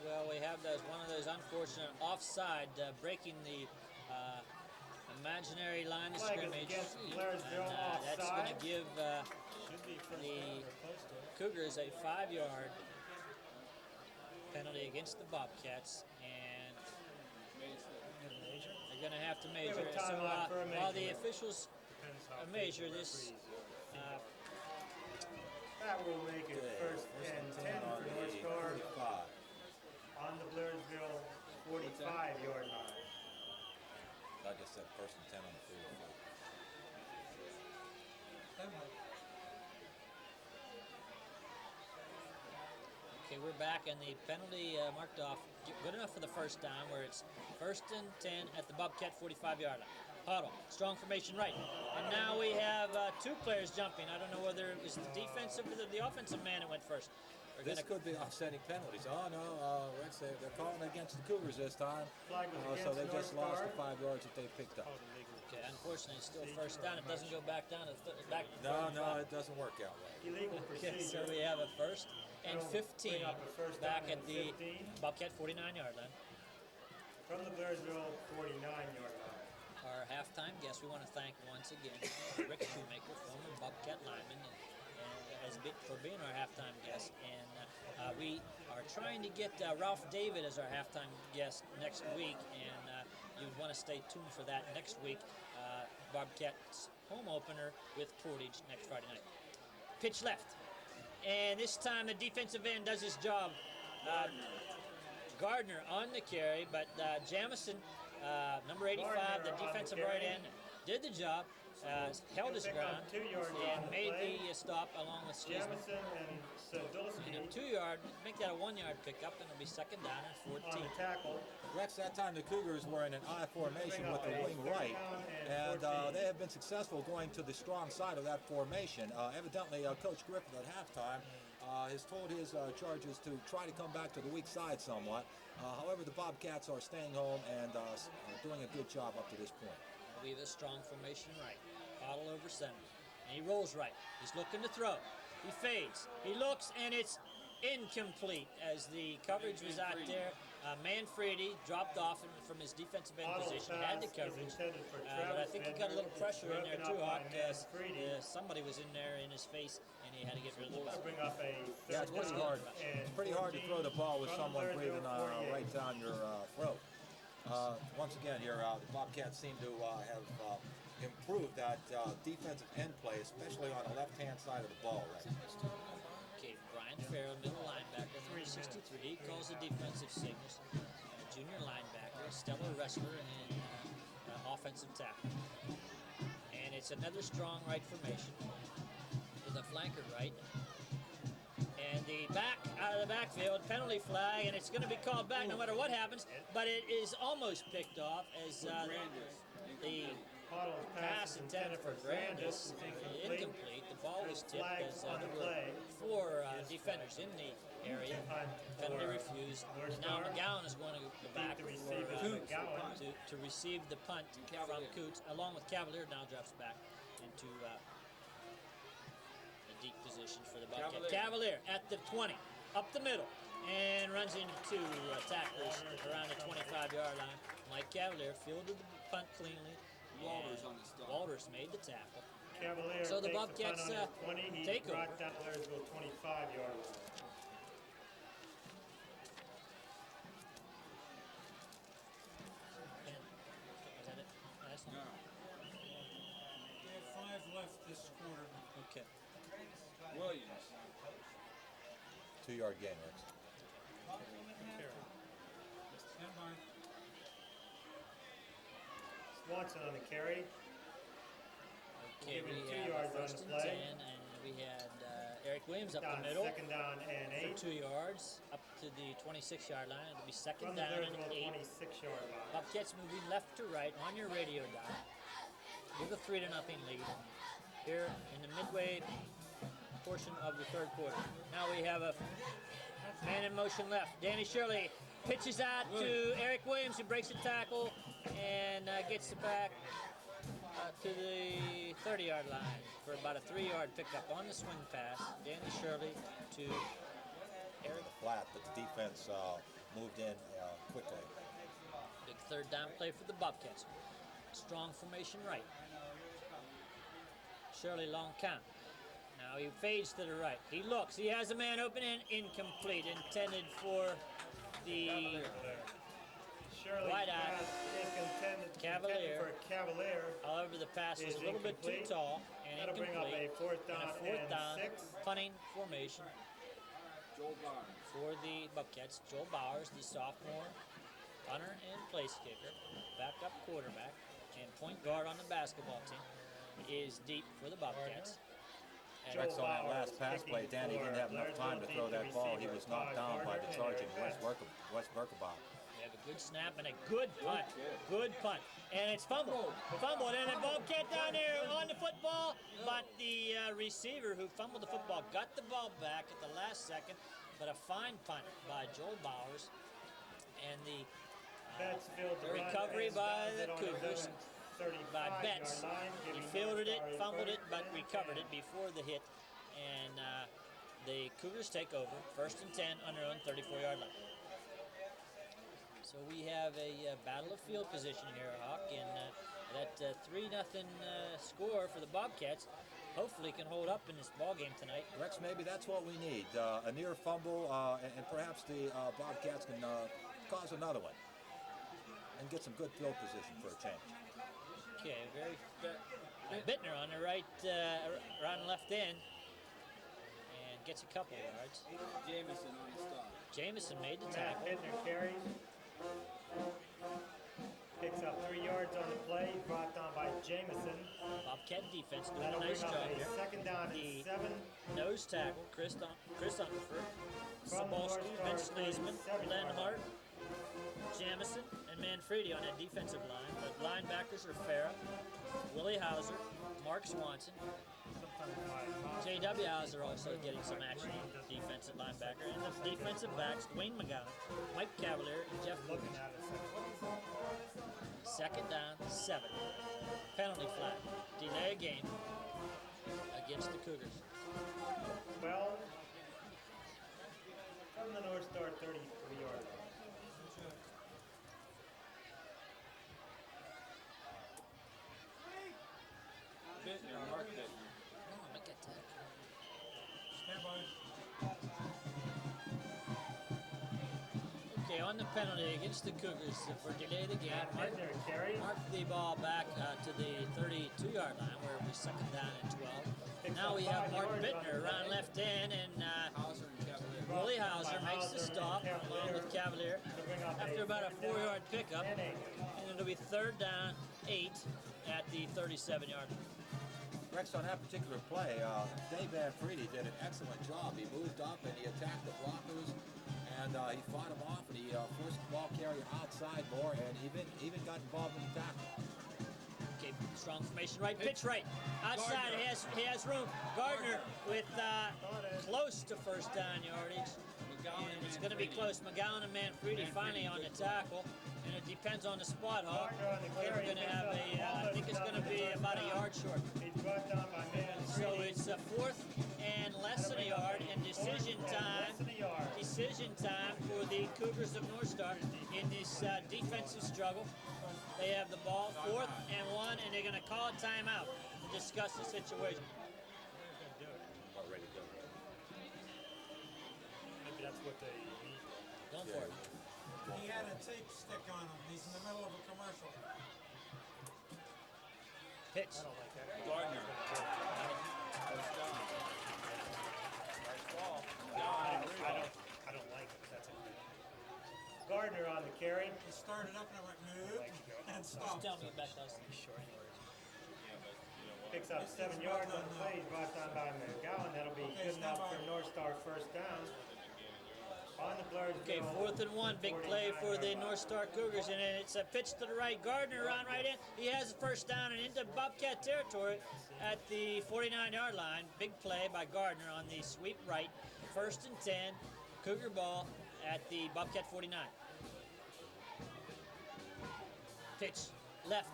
well, we have one of those unfortunate offside breaking the imaginary line of Flag is scrimmage. against Blairsville, And that's going to offside. give Should be first the down or close to it. Cougars a 5-yard penalty against the Bobcats, and they're going to have to measure. We have a So timeout for a while the measurement. officials Depends how measure big the this, referees. That will make it first and 10 for North Star 45. on the Blairsville 45-yard line. I just said first and 10 on the field. okay, we're back, and the penalty marked off good enough for the first down, where it's 1st and 10 at the Bobcat 45-yard line. Huddle, strong formation right, and now we have 2 players jumping. I don't know whether it was the defensive or the offensive man that went first. We're This gonna- could be offsetting penalties. Oh no, Rex, they're calling against the Cougars this time. Flag was So against they just North lost the Star. 5 yards that they picked up. Okay, unfortunately, it's still first down. It doesn't go back down to back. to No, 35. it doesn't work out right. Illegal Okay, so procedure. we have a 1st and It'll 15 bring up a first back down at and the 15. Bobcat 49-yard line. From the Blairsville 49-yard line. Our halftime guest, we want to thank once again Rick Shoemaker, former Bobcat lineman, for being our halftime guest. And we are trying to get Ralph David as our halftime guest next week, and you want to stay tuned for that next week. Bobcats home opener with Portage next Friday night. Pitch left, and this time the defensive end does his job. Gardner on the carry, but Jamison, number 85, Gardner the on the defensive carry. right end, did the job, held his Pick up ground, 2 yards on and the made play. the stop along with Sleesman. Jamison and Sadulski And a 2-yard, make that a 1-yard pickup, and it'll be 2nd down and on 14. the tackle. Rex, that time the Cougars were in an I formation Bring with up the a wing third right, down and and 14. they have been successful going to the strong side of that formation. Evidently, Coach Griffith at halftime has told his charges to try to come back to the weak side somewhat. However, the Bobcats are staying home and doing a good job up to this point. We have a strong formation right. Bottle over center. And he rolls right. He's looking to throw. He fades. He looks, and it's incomplete as the coverage was out there. Manfredi dropped off from his defensive end Auto position, had the pass is coverage. intended for But I Travis think he got a little Bender. pressure in there Broken too, up Hawk. by Manfredi. Somebody was in there in his face, and he had to get rid of the ball. Bring up a Yeah, third it's pretty down hard. and It's pretty hard to 14 throw the ball with from someone Blairsville breathing 48. right down your throat. Once again, here the Bobcats seem to have improved that defensive end play, especially on the left-hand side of the ball. Right. Okay, Brian Farrell, middle linebacker, number 63. He calls the defensive signals. Junior linebacker, stellar wrestler, and offensive tackle. And it's another strong right formation with a flanker right. And the back out of the backfield, penalty flag, and it's going to be called back no matter what happens. But it is almost picked off as the Huddle pass intended for Grandis, incomplete. The ball was tipped Flag as on there the were play. 4 defenders in the area. Penalty refused. And now McGowon is going to go back The for, receiver, McGowon. to receive the punt from Coots, along with Cavalier. Now drops back into the deep position for the Bobcat. Cavalier at the 20, up the middle, and runs into two tacklers around the 25-yard line. Mike Cavalier fielded the punt cleanly. Walters on the stop. Walters made the tackle. Cavalier So the takes Bobcats, the punt on the 20. He's take over. brought down Blairsville 25-yard line. Is that it? Last one? No. We have 5 left this quarter. Okay. Williams. 2-yard gain, Rex. Stand by. Swanson on the carry. Okay, Give we him 2 have yards on first the and play. 10, and we had Eric Williams up Down, the middle second down and for 8. 2 yards up to the 26-yard line. It'll be second From the down and Blairsville 8. 26-yard line. Bobcats moving left to right on your radio dial with a 3-0 lead here in the midway portion of the third quarter. Now we have a man in motion left. Danny Shirley pitches out to Eric Williams, who breaks the tackle and gets it back to the 30-yard line for about a 3-yard pickup on the swing pass. Danny Shirley to Eric. Flat, but the defense moved in quickly. Big third down play for the Bobcats. Strong formation right. Shirley long count. Now he fades to the right. He looks. He has a man open and incomplete. Intended for the Shirley Wide out. pass is intended Cavalier. for Cavalier. However, the pass was Is a little bit too incomplete. tall and That'll bring up incomplete. a fourth And down a fourth and down 6. punting formation Joel Barnes. for the Bobcats. Joel Bowers, the sophomore punter and place kicker, backup quarterback, and point guard on the basketball team, is deep for the Bobcats. And Joel Rex, on that Bowers last pass play, picking Danny didn't have enough for time to throw that Blairsville ball. He receiver was knocked down by the Todd charging Garner. West Berkebach. we have a good snap and a good punt. Good punt. And it's fumbled. Fumbled. And the Bobcat down there on the football. But the receiver who fumbled the football got the ball back at the last second. But a fine punt by Joel Bowers. And the Betts fields the recovery run by and the stops it on Cougars his own 35-yard by Betts. line, He giving fielded it, North Star a fumbled it, first but and recovered 10. it before the hit. And the Cougars take over. First and 10 on their own 34-yard line. So we have a battle of field position here, Hawk, and that 3-0 score for the Bobcats hopefully can hold up in this ball game tonight. Rex, maybe that's what we need. A near fumble, and perhaps the Bobcats can cause another one and get some good field position for a change. Okay, Bittner on the right, around the left end, and gets a couple yards. Jamison on the stop. Jamison made the Matt tackle. Bittner carries. Picks up 3 yards on the play, brought down by Jamison. Bobcat defense doing That'll a nice bring up job a here. second down The and 7. nose tackle, Chris Underford, From Sabalski, North Ben Star, Sleesman, 37 Len yards. Hart, Jamison, and Manfredi on that defensive line. The linebackers are Farah, Willie Hauser, Mark Swanson, J.W. Hauser also getting some action on the defensive linebacker. And the defensive backs, Dwayne McGowon, Mike Cavalier, and Jeff Looking Lucas. at it. Second down, 7. Penalty flag. Delay a game against the Cougars. 12. From the North Star 33-yard line. Bittner, Mark Bittner. Oh, look at that. Stand by. Okay, on the penalty against the Cougars for delay the game. Matt Bittner carries. Mark the ball back to the 32-yard line where it was second down and 12. Now we have Mark Bittner around left end, and Hauser and Cavalier. Willie Hauser makes the stop along with Cavalier after about a 4-yard pickup, and it'll be third down, 8 at the 37-yard line. Rex, on that particular play, Dave Manfredi did an excellent job. He moved up and he attacked the blockers, and he fought them off, and he forced the ball carrier outside more, and even got involved in the tackle. Okay, strong formation right, pitch right. Outside, he has room. Gardner with close to first down yardage. McGowon And and it's going to be Manfredi. close. McGowon and Manfredi finally on the tackle, and it depends on the spot, Hawk. Whether we're going to have I think it's going to be about a yard short. He's brought down by So Manfredi. it's a fourth and less than a yard, and decision time. Less than a yard. Decision decision time for the Cougars of North Star in this defensive struggle. They have the ball, 4th and 1, and they're going to call a timeout to discuss the situation. Already done. Maybe that's what they need. Going for it. He had a tape stick on him. He's in the middle of a commercial. Pitch. Garner. I don't like it. That's okay. Gardner on the carry. He started up and I went, nope, and Just stopped. tell me about those. Picks up 7 yards on the play. He's brought down by McGowon. That'll be good enough for North Star first down. On the Blairsville. Okay, 4th and 1, big play for the North Star Cougars, and it's a pitch to the right. Gardner on right in. He has the first down and into Bobcat territory at the 49-yard line. Big play by Gardner on the sweep right. 1st and 10, Cougar ball at the Bobcat 49. Pitch left.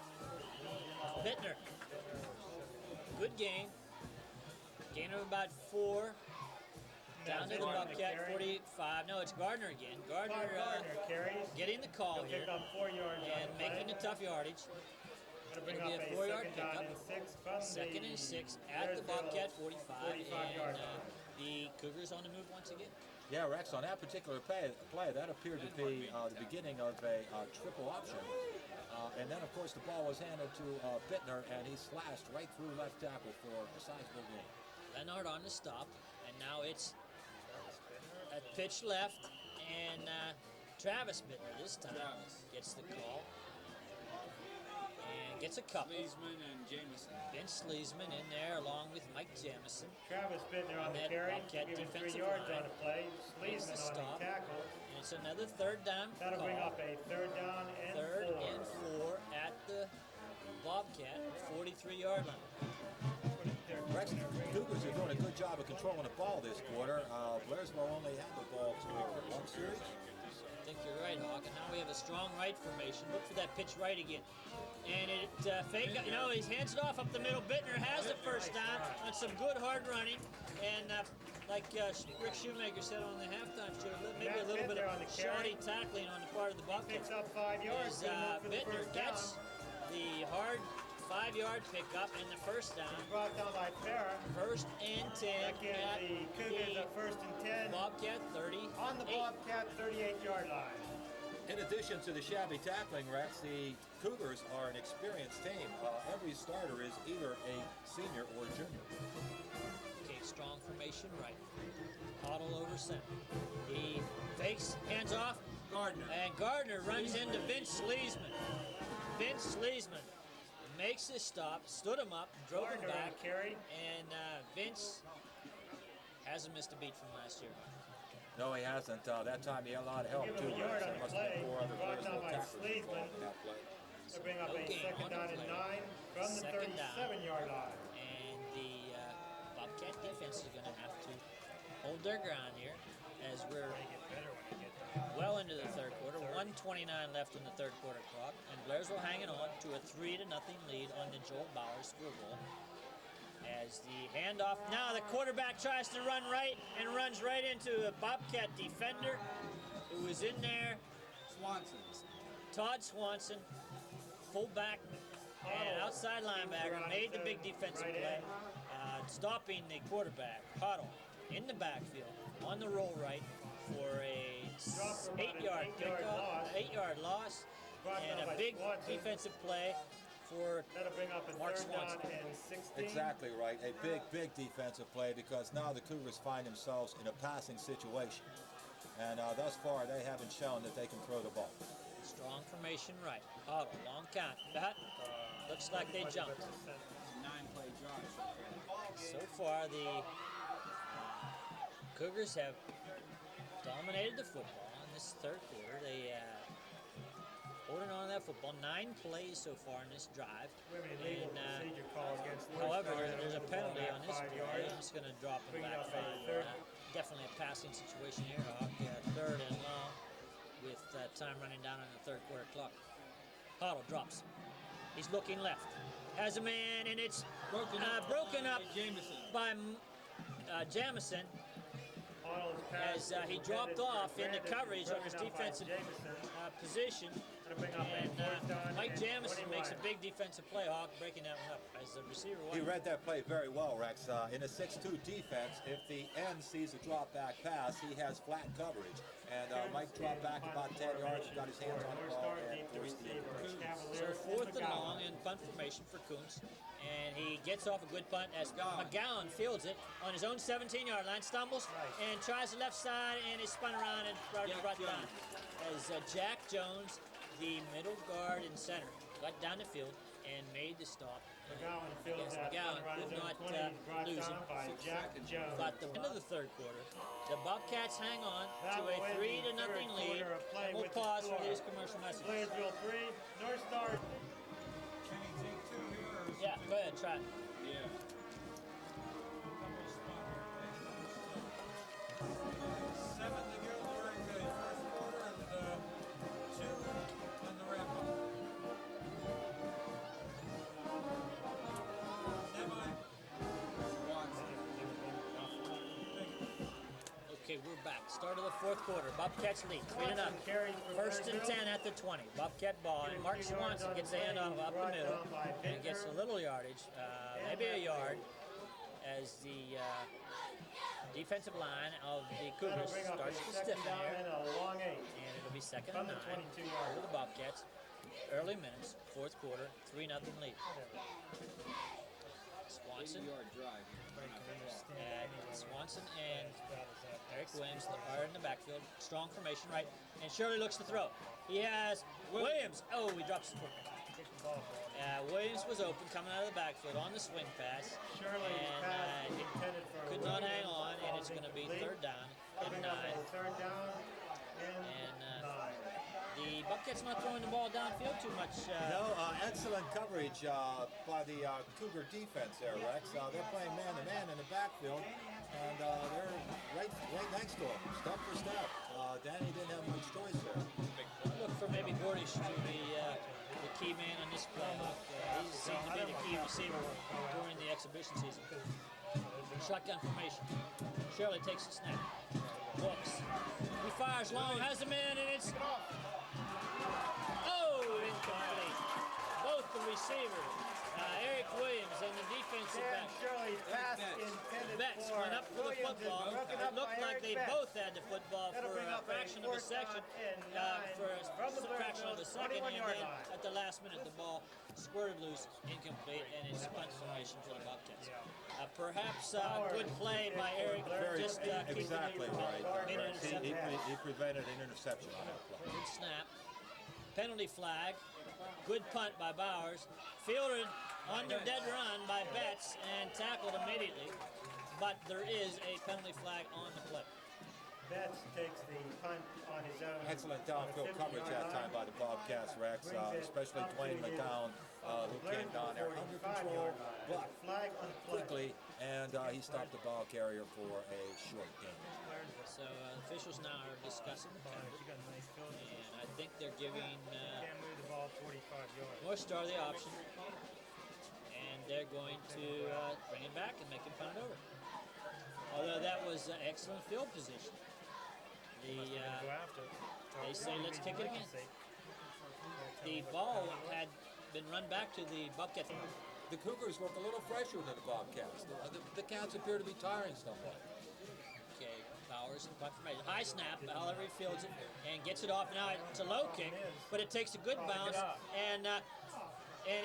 Bittner. Good game. Gain of about 4. Down to the Bobcat 45. No, it's Gardner again. Gardner carries. getting the call He'll here pick up 4 yards and on the making play. a tough yardage. That'll bring It'll up be a a 4-yard second down pickup. and 6 from 2nd and 6 at the Bobcat 45. 45-yard And line. the Cougars on the move once again. Yeah, Rex, on that particular play that appeared to be the beginning of a triple option. And then, of course, the ball was handed to Bittner, and he slashed right through left tackle for a sizable gain. Leonard on the stop, and now it's a pitch left, and Travis Bittner this time gets the call and gets a couple. Sleesman and Jameson. Ben Sleesman in there along with Mike Jamison. Travis Bittner on the that carry. Bobcat Given 3 defensive yards line. on the play. Makes the Sleesman on stop. the tackle. And it's another 3rd down That'll call. bring up a 3rd down and 3rd 4. and 4 at the Bobcat 43-yard line. Rex, Cougars are doing a good job of controlling the ball this quarter. Blairsville only had the ball to one series. I think you're right, Hawk. And now we have a strong right formation. Look for that pitch right again. And it fake, he hands it off up the middle. Bittner has the first down on some good hard running. And like Rick Shoemaker said on the halftime show, maybe a little bit of shoddy tackling on the part of the Bobcats. Picks up 5 yards. As Good enough for the Bittner first down. gets the hard 5-yard pickup and the first down. Brought down by Farah. 1st and 10 That gives at the Cougars a 1st and 10 Bobcat 30. on the Bobcat 38-yard line. In addition to the shabby tackling, Rex, the Cougars are an experienced team. Every starter is either a senior or a junior. Okay, strong formation right. Huddle over center. He fakes, hands off. Gardner. And Gardner runs into Vince Sleesman. Vince Sleesman makes his stop, stood him up, drove him Gardner on back, the carry. and Vince hasn't missed a beat from last year. No, he hasn't. That time he had a lot of help, Give too. him a yard on There the must have play. been 4 other Brought down Blairsville by tacklers Sleesman. involved in that play. To bring up No a gain on 2nd the down and play. 9 from the 2nd down. 37-yard line. And the Bobcat defense is going to have to hold their ground here as we're well into the 3rd quarter. 1:29 left in the 3rd quarter clock, and Blairsville hanging on to a 3-0 lead on the Joel Bowers field goal. As the handoff, now the quarterback tries to run right and runs right into a Bobcat defender who was in there. Swanson. Todd Swanson, fullback and outside linebacker, made the big defensive play, stopping the quarterback. Huddle in the backfield on the roll right for a 8-yard pickup, 8-yard loss, and a big defensive play for That'll bring up a Mark 3rd down Swanson. and 16. Exactly right. A big defensive play because now the Cougars find themselves in a passing situation. And thus far, they haven't shown that they can throw the ball. strong formation right. Huddle, long count. That looks like they jumped. 9-play drive. So far, the Cougars have dominated the football in this 3rd quarter. They holding on to that football. 9 plays so far in this drive. Legal procedure call against However, North Star. there's a penalty on this 5 play. yards. It's going to drop him Bring back up a further. 3rd. Definitely a passing situation here, Hawk. 3rd and long with time running down on the 3rd quarter clock. Huddle drops. He's looking left. Has a man, and it's broken up Jameson. by Jamison. Otto's as pass he is dropped intended for off into Grandis, coverage on his broken up by defensive Jamison. position. Gonna bring up a And fourth down Mike and Jamison 20 makes a wide. big defensive play, Hawk, breaking that one up as the receiver. He read that play very well, Rex. In a 6-2 defense, if the end sees a drop back pass, he has flat coverage. And Mike dropped back about 10 yards, got his hands on the ball, and forced the incompletion. So fourth and long in punt formation for Kuntz. And he gets off a good punt as McGowon fields it on his own 17-yard line, stumbles and tries the left side and is spun around and brought down. As Jack Jones, the middle guard and center, got down the field and made the stop. McGowon fields that McGowon run could his own not 20, brought lose down him. by Jack Jones. But the end of the third quarter, the Bobcats hang on That to a will win the 3-0 third lead. quarter of play And we'll with the pause for score. these commercial messages. Blairsville 3, North Star. Can he take two here? Or is Yeah, go ahead, try it. Yeah. Seven to go during the first quarter and two on the wrap up. Okay, we're back. Start of the fourth quarter. Bobcats lead 3-0. Carries for First and Blairsville. 10 at the 20. Bobcat ball. And Mark Swanson gets the handoff up the middle and gets a little yardage, maybe a yard, as the defensive line of the That'll Cougars bring up a starts to second stiffen down here. and a long 8. And it'll be second From and the 9 22 yard for the Bobcats. Early minutes, fourth quarter, 3-0 lead. Swanson. 80-yard drive. Swanson and Eric Williams are in the backfield. Strong formation, right? And Shirley looks to throw. He has Williams. Oh, he drops the football. Williams was open coming out of the backfield on the swing pass. Shirley's And pass is intended for could not hang Williams. on, and it's going to be third down and Bring up 9. a third down and And 9. the Bobcats not throwing the ball downfield too much. No, excellent coverage by the Cougar defense there, Rex. They're playing man-to-man in the backfield, and they're right next to him, step for step. Danny didn't have much choice there. Look for maybe Gordish to be the key man on this play. He seemed to be the key receiver during the exhibition season. Shotgun formation. Shirley takes the snap. Looks. He fires long, has a man, and it's... Oh, incomplete. Both the receivers, Eric Williams and the defensive Dan back. Shirley's pass intended Betts for went up for the Williams is football. broken It up looked by like Eric they Betts. both had the football That'll for bring a up a fraction of a fourth section, down and 9 for a from the fraction of a second, and 21-yard then line. at the last minute the ball squirted loose, incomplete, and it's punt formation for the Bobcats. Perhaps a good play by Eric, just keeping Exactly it right, made an Rex. interception. He prevented an interception on that play. Good snap. Penalty flag. Good punt by Bowers. Fielded under dead run by Betts and tackled immediately. But there is a penalty flag on the play. Betts takes the punt on his own. Excellent downfield coverage that time by the Bobcats, Rex, especially Dwayne McGowon, who came down there under control, but Flag on the play. quickly, and he stopped the ball carrier for a short gain. So officials now are discussing the penalty. She got a nice field. And I think they're giving Can't move the ball 45 yards. North Star the option. And they're going to bring it back and make him punt it over. Although that was excellent field position. Go after. They say let's kick it again. The ball had been run back to the Bobcats. The Cougars look a little fresher than the Bobcats. The Cats appear to be tiring somewhat. Okay, Bowers in punt formation. High snap, however he fields it and gets it off. Now it's a low kick, but it takes a good bounce, and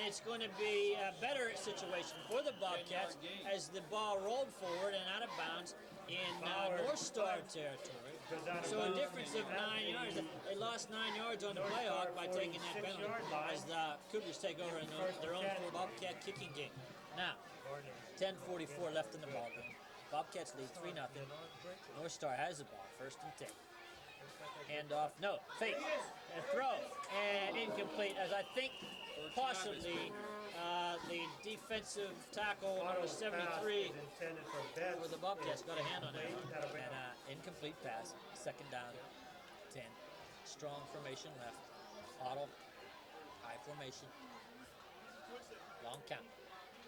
it's going to be a better situation for the Bobcats as the ball rolled forward and out of bounds in North Star territory. So a difference of 9 yards. They lost 9 yards on the playoff by taking that penalty as the Cougars take over in their own Bobcat kicking game. Now, 10:44 left in the ball game. Bobcats lead 3-0. North Star has the ball, first and 10. Handoff, no, fake, a throw, and incomplete as I think possibly the defensive tackle number 73 for the Bobcats got a hand on it. And incomplete pass, second down, 10. Strong formation left, Otto, high formation, long count.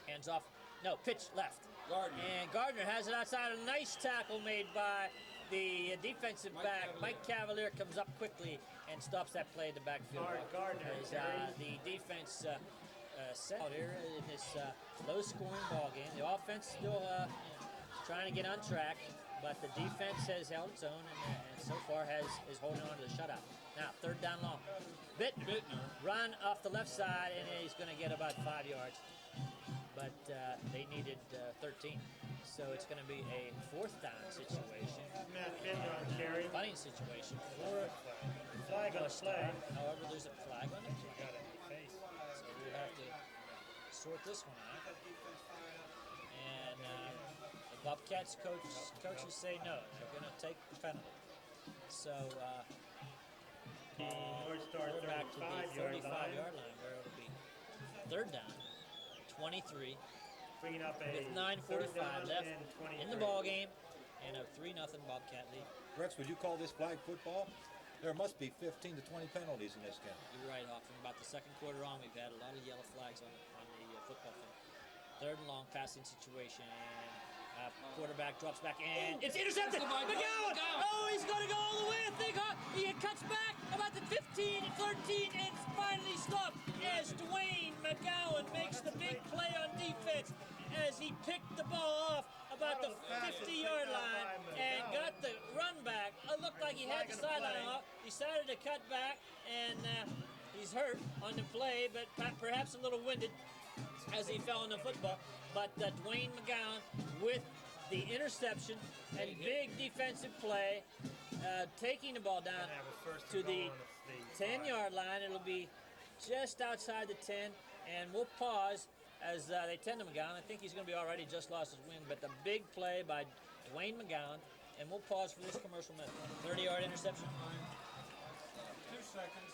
Hands off, no, pitch left. Gardner. And Gardner has it outside. A nice tackle made by the defensive back, Mike Cavalier, comes up quickly and stops that play in the backfield. Garner, As, the defense set out here in this low-scoring ball game. The offense still trying to get on track, but the defense has held its own and so far is holding on to the shutout. Now, third down long. Bittner run off the left side, and he's going to get about 5 yards. But they needed 13. So it's going to be a fourth down situation. Matt Bittner on carry. Punting situation for Flag on the play. However, there's a flag on the play. Got it in the face. So we have to sort this one out. And the Bobcats coaches say no. They're going to take the penalty. So North Star we're back to the 35-yard 35-yard line where it'll be third down, 23, Bringing up a with 9:45 left in the ball game, and a 3-0 Bobcat lead. Rex, would you call this flag football? There must be 15 to 20 penalties in this game. You're right, Hawk. From about the second quarter on, we've had a lot of yellow flags on the football field. Third and long passing situation. Quarterback drops back and it's intercepted. McGowon! Oh, he's going to go all the way. I think he cuts back about the 15, 13, and finally stopped as Dwayne McGowon makes the big play on defense as he picked the ball off about the 50-yard line and got the run back. It looked like he had the sideline off. Decided to cut back, and he's hurt on the play, but perhaps a little winded as he fell on the football. But Dwayne McGowon with the interception and big defensive play, taking the ball down to the 10-yard line. It'll be just outside the 10, and we'll pause as they tend to McGowon. I think he's going to be all right. He just lost his wing, but the big play by Dwayne McGowon, and we'll pause for this commercial minute. 30-yard interception. 2 seconds.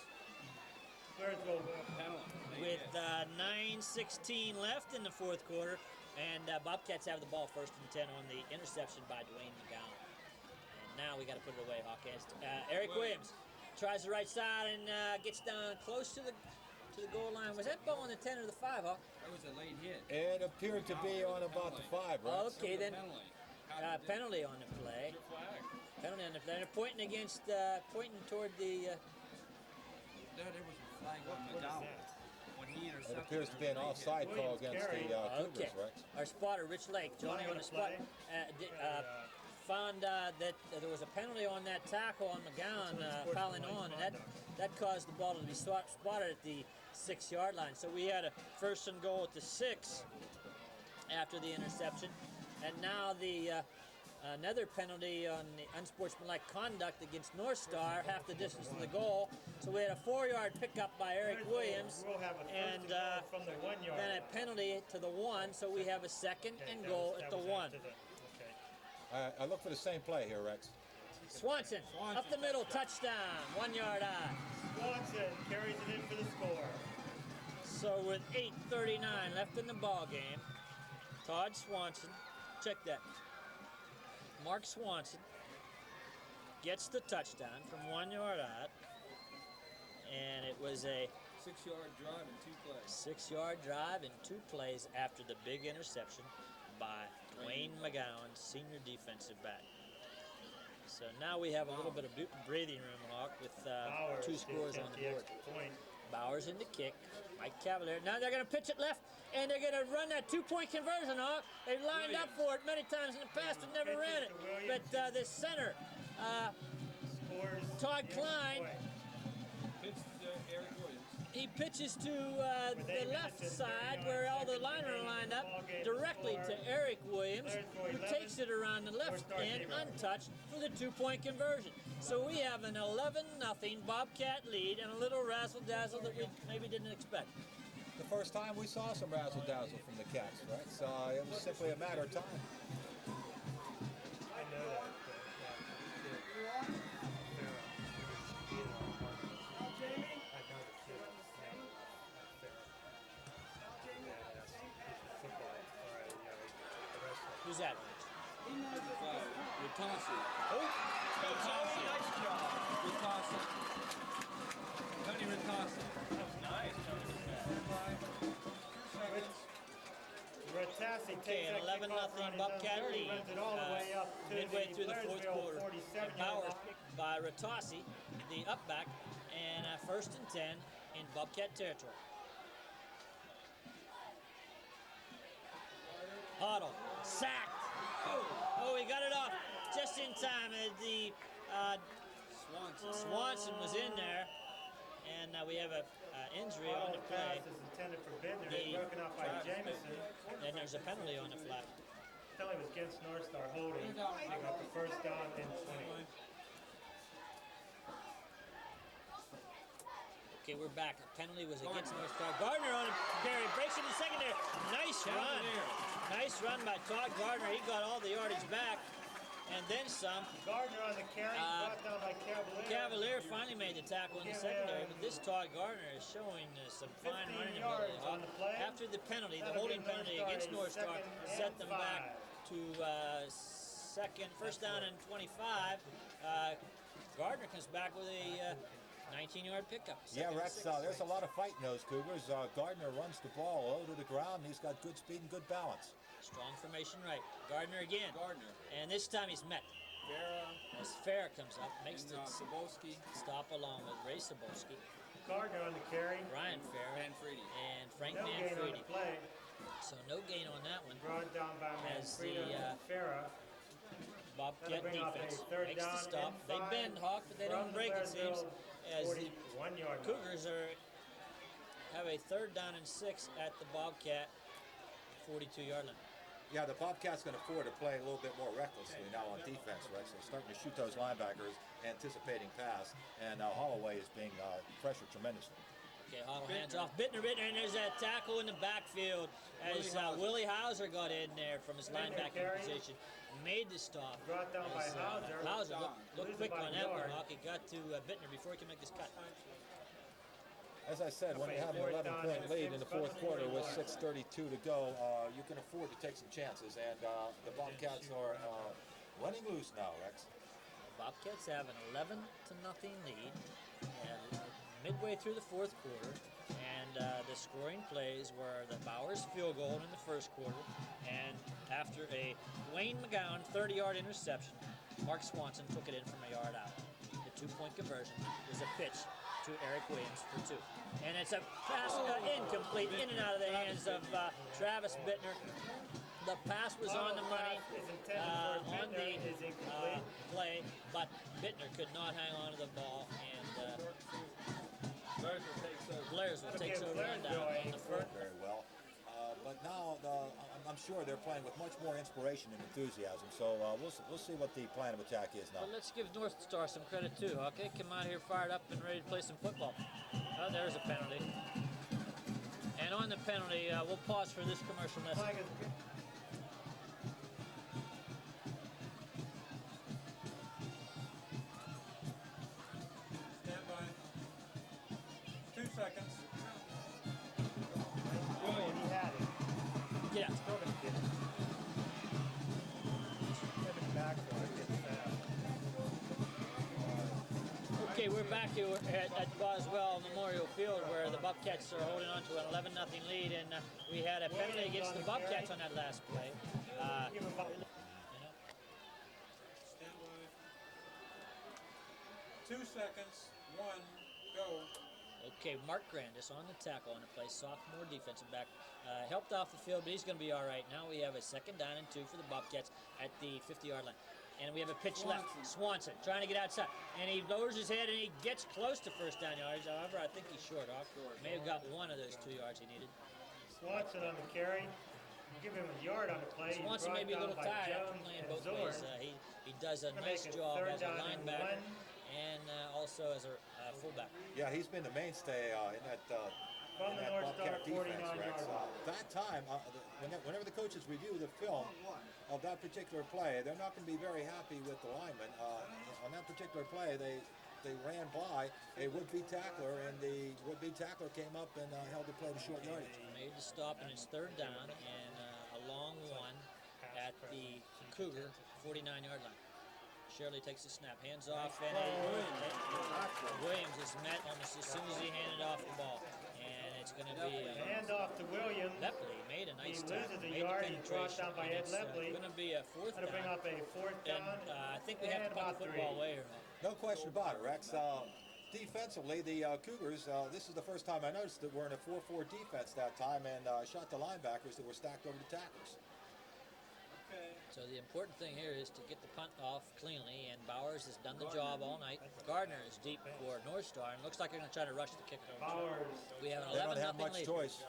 Blairsville With 9:16 left in the fourth quarter, and Bobcats have the ball first and 10 on the interception by Dwayne McGowon. And now we got to put it away, Hawkins. Eric Williams tries the right side and gets down close to the goal line. Was that ball on the 10 or the 5, Hawk? That was a late hit. It appeared to be on about the 5, right? Okay, then Penalty. penalty on the play. Penalty on the play. They're pointing against, pointing toward the. There was a flag on McGowon. When he intercepted. It appears to be an offside call against the Cougars, Okay. Rex. Our spotter, Rich Lake, joining on the spot, found that there was a penalty on that tackle on McGowon fouling on, and that caused the ball to be spotted at the 6-yard line. So we had a first and goal at the 6 after the interception, and now the another penalty on the unsportsmanlike conduct against North Star, half the distance to the goal. So we had a 4-yard pickup by Eric Williams, We'll have a first and and goal from the 1-yard then line. a penalty to the 1. So we have a second and goal at the 1. I look for the same play here, Rex. Swanson up the middle, touchdown, 1-yard out. Swanson carries it in for the score. So with 8:39 left in the ball game, Todd Swanson, check that. Mark Swanson gets the touchdown from 1-yard out, and it was a 6-yard drive in 2 plays. 6-yard drive in 2 plays after the big interception by Dwayne McGowon, senior defensive back. So now we have a little bit of breathing room, Hawk, with Bowers 2 scores on the board. extra point. Bowers in the kick. Mike Cavalier. Now they're going to pitch it left, and they're going to run that 2-point conversion, Hawk. They've lined up for it many times in the past, but never ran it. But the center, Scores Todd the extra Klein, point. Pitched Eric Williams. he pitches to the left side where all the linemen are lined up, directly to Eric Williams, who takes it around the left end untouched for the 2-point conversion. So we have an 11-0 Bobcat lead and a little razzle-dazzle that we maybe didn't expect. The first time we saw some razzle-dazzle from the Cats, right? So it was simply a matter of time. I know that. Who's that? Ritasi. Who? Nice job. Ritasi. Tony Ritasi. Ratasi he Okay, takes an that 11-0 kickoff run, he's Bobcat done 30, lead. runs it all the way up to Midway through the fourth Blairsville quarter. 47 And Bowers yard picked by Ratasi, the upback, and 1st and 10 in Bobcat territory. Huddle, sacked. Oh, he got it off just in time. The Swanson was in there, and we have a injury on the play. pass is intended for Bittner, The- broken up by Jameson. And there's a penalty on the flag. Penalty was against North Star holding. They got the first down and 20. Okay, we're back. The penalty was against North Star. Garner on a carry, breaks into secondary. Nice run. Nice run by Todd Garner. He got all the yardage back, and then some. Gardner on the carry, brought down by Cavalier. Cavalier finally made the tackle in the secondary, but this Todd Garner is showing some fine 15 running yards ability. on the play. After the penalty, the That'll holding give penalty North against Star a North Star, second set and them back 5. to first down and 25. Gardner comes back with a 19-yard pickup. Yeah, Second and Rex, 6. there's a lot of fight in those Cougars. Gardner runs the ball low to the ground, and he's got good speed and good balance. Strong formation right. Gardner again. Gardner. And this time he's met. Farah As Fair comes up, makes and the Sabolski. stop along with Ray Sabolski, Gardner on the carry. Ryan Fair, Manfredi. and Frank No gain on Manfredi. the play. So no gain on that one. Brought down by As Manfredi the, and Farah. Bobcat That'll bring up a defense third makes the down stop. and They 5 bend, Hawk, but they from don't the break, it seems. Blairsville As the 41-yard line. Cougars have a 3rd down and 6 at the Bobcat 42-yard line. Yeah, the Bobcats can afford to play a little bit more recklessly now on defense, Rex. They're starting to shoot those linebackers, anticipating pass, and Holloway is being pressured tremendously. Okay, Huddle hands off. Bittner, and there's that tackle in the backfield as Willie Hauser got in there from his linebacking carry. position. Made the stop. Brought down by As, Hauser. Hauser looked quick Losing on by that one, yard. Hawk. He got to Bittner before he could make this cut. As I said, when you have an 11-point lead in the fourth quarter with 6:32 to go, you can afford to take some chances, and the Bobcats are running loose now, Rex. Bobcats have an 11-0 lead and midway through the fourth quarter, and the scoring plays were the Bowers field goal in the first quarter, and after a Dwayne McGowon 30-yard interception, Mark Swanson took it in from a yard out. The 2-point conversion is a pitch to Eric Williams for 2. And it's a pass incomplete, in and out of the hands of Travis Bittner. The pass was on the money on the play, but Bittner could not hang on to the ball, and Blairsville takes over on down on the front. Very well. But now I'm sure they're playing with much more inspiration and enthusiasm. So we'll see what the plan of attack is now. But let's give North Star some credit too. Okay, come out here fired up and ready to play some football. Oh, there's a penalty. And on the penalty, we'll pause for this commercial message. Stand by. 2 seconds. William, he had it. Get out. Still gonna get it. Give it back for it. Get fast. Okay, we're back here at Boswell Memorial Field where the Bobcats are holding on to an 11-0 lead, and we had a penalty against the Bobcats on that last play. Give him about Stand by. 2 seconds. 1, go. Okay, Mark Grandis on the tackle on the play, sophomore defensive back. Helped off the field, but he's going to be all right. Now we have a 2nd down and 2 for the Bobcats at the 50-yard line. And we have a pitch left. Swanson trying to get outside. And he lowers his head and he gets close to first down yardage. However, I think he's short off. May have got one of those 2 yards he needed. Swanson on the carry. Give him a yard on the play. He's Swanson may brought be a down little by tired after Jones playing and both Zorn. ways. He does a Gonna nice make it job 3rd as a down and linebacker 1. and also as a fullback. Yeah, he's been the mainstay in that From the North Star Bobcat defense, 49-yard Rex. line. That time, whenever the coaches review the film of that particular play, they're not going to be very happy with the lineman. On that particular play, they ran by a would-be tackler, and the would-be tackler came up and held the play to short yardage. Made the stop, and it's 3rd down and a long one at the Cougar 49-yard line. Shirley takes the snap, hands off, and Williams is met almost as soon as he handed off the ball. And it's going to be Hand off to Williams. Lepley made a nice nice loses tackle. a Made the yard. He's brought penetration, down by and Ed it's Lepley. going to be a fourth That'll bring down. up a fourth And down. I think we have to and punt the about football 3. away. Or No question about it, Rex. Defensively, the Cougars, this is the first time I noticed that we're in a 4-4 defense that time, and shot the linebackers that were stacked over the tackles. So the important thing here is to get the punt off cleanly, and Bowers has done the job all night. Gardner is deep for North Star, and looks like they're going to try to rush the kicker. Bowers. We have an They don't 11-0 have much lead. choice.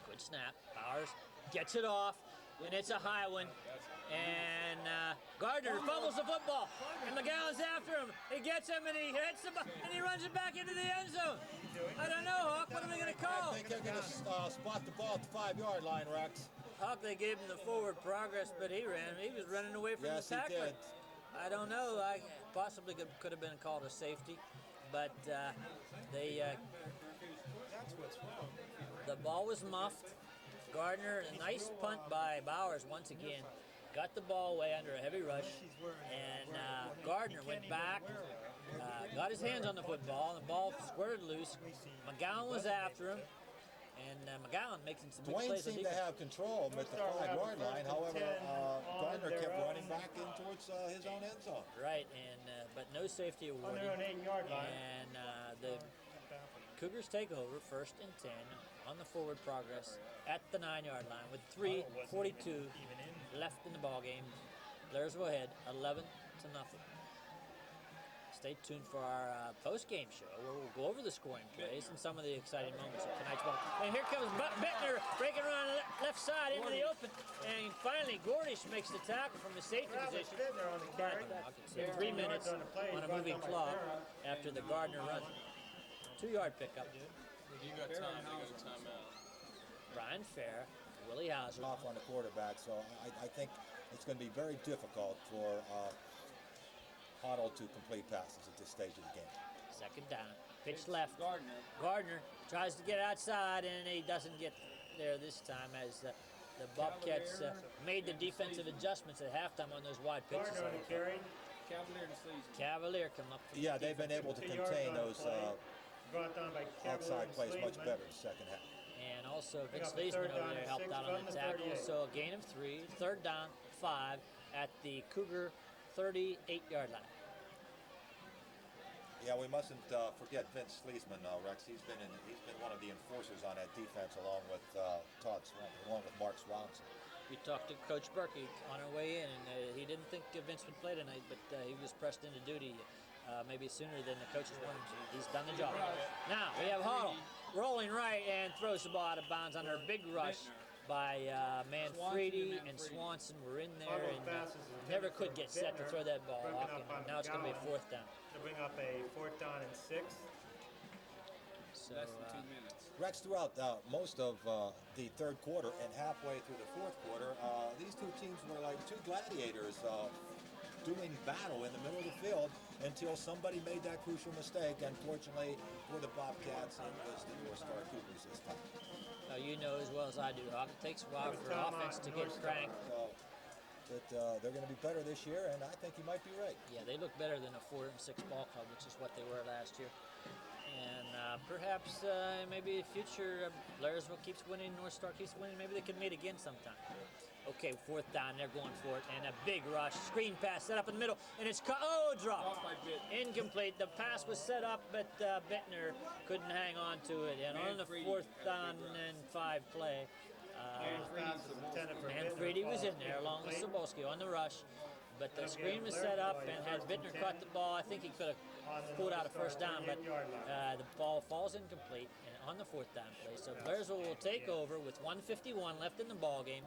Good snap. Bowers gets it off, and it's a high one. And Gardner fumbles the football, and McGowon's after him. He gets him, and he hits him, and he runs it back into the end zone. I don't know, Hawk. What are we going to call? I think they're going to spot the ball at the 5-yard line, Rex. Hawk, they gave him the forward progress, but he was running away from Yes, the he tackler. did. I don't know. I possibly could have been called a safety, but the ball was muffed. Gardner, a nice punt by Bowers once again. Got the ball away under a heavy rush, and Gardner went back, got his hands on the football, and the ball squirted loose. McGowon was after him, and McGowon making some big Dwayne plays on seemed to defense. have control at the 5-yard line. However, Garner kept running back in towards his own end zone. Right, and but no safety On awarded. their own 8-yard line. And the Cougars take over, 1st and 10 on the forward progress at the 9-yard line with 3:42 left in the ball game. Blairsville ahead, 11-0. Stay tuned for our post-game show where we'll go over the scoring plays and some of the exciting moments of tonight's ball. And here comes Bittner breaking around the left side into the open. And finally, Gordish makes the tackle from the safety position. Bittner on the carry. But 3 minutes on a moving clock after the Gardner run. 2-yard pickup. You got time to go timeout. Brian Fair, Willie Hauser. Off on the quarterback, so I think it's going to be very difficult for Hoddle to complete passes at this stage of the game. 2nd down. Pitch left. Gardner. Gardner tries to get outside, and he doesn't get there this time as the Bobcats made the defensive adjustments at halftime on those wide pitches. Gardner on the carry. Cavalier and Sleazy. Cavalier come up. From Yeah, they've been able to 2 yards contain on the those play. Brought down by Cavalier outside and plays much Sleeman. better in the second half. And also Pick Vince up a Leesman 3rd over down there and helped 6 out from on the the tackle. 38. So a gain of 3, 3rd down, 5 at the Cougar 38-yard line. Yeah, we mustn't forget Vince Sleesman, Rex. He's been one of the enforcers on that defense, along with Todd Swanson, along with Mark Swanson. We talked to Coach Berkey on our way in, and he didn't think Vince would play tonight, but he was pressed into duty maybe sooner than the coaches wanted to. He's done the job. Now we have Hoddle rolling right and throws the ball out of bounds under a big rush by Manfredi, and Swanson were in there and never could get set to throw that ball off, and now it's going to be a 4th down. To bring up a 4th down and 6. So, Less than 2 minutes. Rex, throughout most of the 3rd quarter and halfway through the 4th quarter, these two teams were like two gladiators doing battle in the middle of the field until somebody made that crucial mistake. Unfortunately for the Bobcats, it was the North Star Cougars this time. you know as well as I do, Hawk, it takes a while for offense to get cranked. So, but they're going to be better this year, and I think you might be right. Yeah, they look better than a 4-6 ball club, which is what they were last year. And perhaps maybe in the future, Blairsville keeps winning, North Star keeps winning. Maybe they could meet again sometime. Okay, 4th down, they're going for it, and a big rush. Screen pass set up in the middle, and it's dropped. Incomplete. The pass was set up, but Bittner couldn't hang on to it. And on the 4th down and 5 play, Manfredi was in there along with Sobolski on the rush, but the screen was set up, and had Bittner caught the ball, I think he could have pulled out a 1st down, but the ball falls incomplete and on the 4th down play. So Blairsville will take over with 1:51 left in the ball game.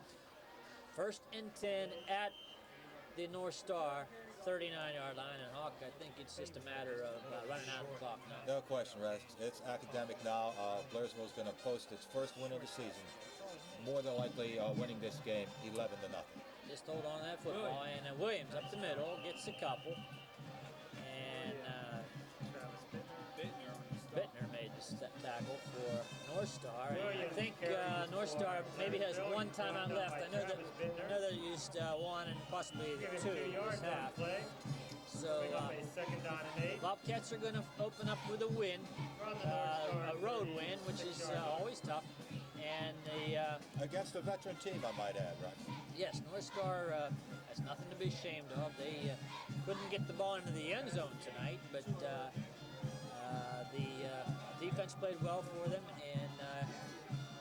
1st and 10 at the North Star 39-yard line, and Hawk, I think it's just a matter of running out of the clock now. No question, Rex. It's academic now. Blairsville's going to post its 1st win of the season. More than likely winning this game 11-0. Just hold on to that football, and Williams up the middle gets a couple, and Bittner made the tackle for North Star. And I think North Star maybe has 1 timeout left. I know that they used 1 and possibly 2 this half. So Bobcats are going to open up with a win, a road win, which is always tough. And the Against a veteran team, I might add, right? yes, North Star has nothing to be ashamed of. They couldn't get the ball into the end zone tonight, but the defense played well for them, and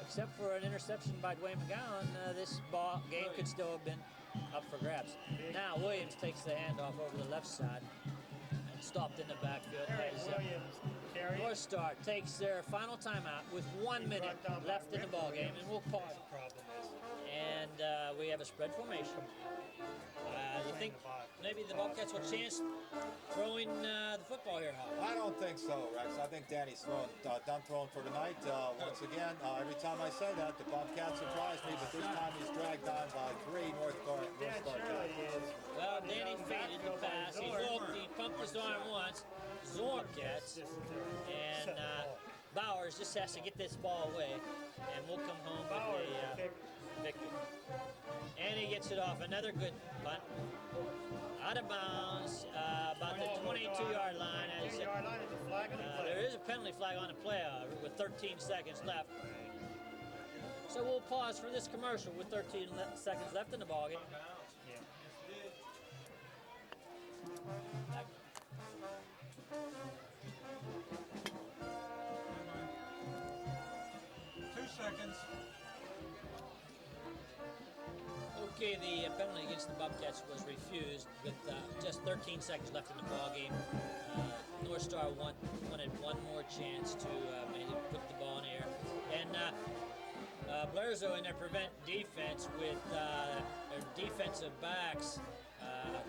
except for an interception by Dwayne McGowon, this game could still have been up for grabs. Now Williams takes the handoff over the left side and stopped in the backfield. As, North Star takes their final timeout with 1 minute left in the ball game, and we'll pause. And we have a spread formation. You think maybe the Bobcats will chance throwing the football here, Howard? I don't think so, Rex. I think Danny's done throwing for tonight. Once again, every time I say that, the Bobcats surprise me, but this time he's dragged on by 3 North Star kids. Well, Danny faded the pass. He looked, he pumped his arm once. Zorn gets, and Bowers just has to get this ball away, and we'll come home with a victory. And he gets it off. Another good punt. Out of bounds, about the 22-yard line. As there is a penalty flag on the play with 13 seconds left. So we'll pause for this commercial with 13 seconds left in the ballgame. Okay, the penalty against the Bobcats was refused with just 13 seconds left in the ballgame. North Star wanted one more chance to maybe put the ball in the air. And Blairsville in their prevent defense with their defensive backs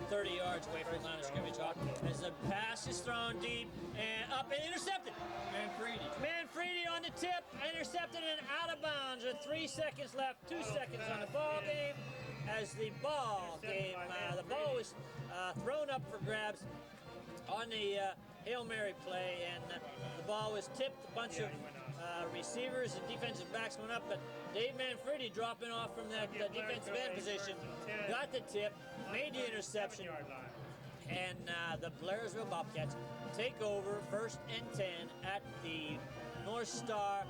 30 yards away from the line of scrimmage. As the pass is thrown deep and up and intercepted. Manfredi on the tip, intercepted and out of bounds with 3 seconds left, 2 seconds on the ball game. As the ball was thrown up for grabs on the Hail Mary play, and the ball was tipped. A bunch of receivers and defensive backs went up, but Dave Manfredi dropping off from that defensive end position, got the tip, made the interception, and the Blairsville Bobcats take over 1st and 10 at the North Star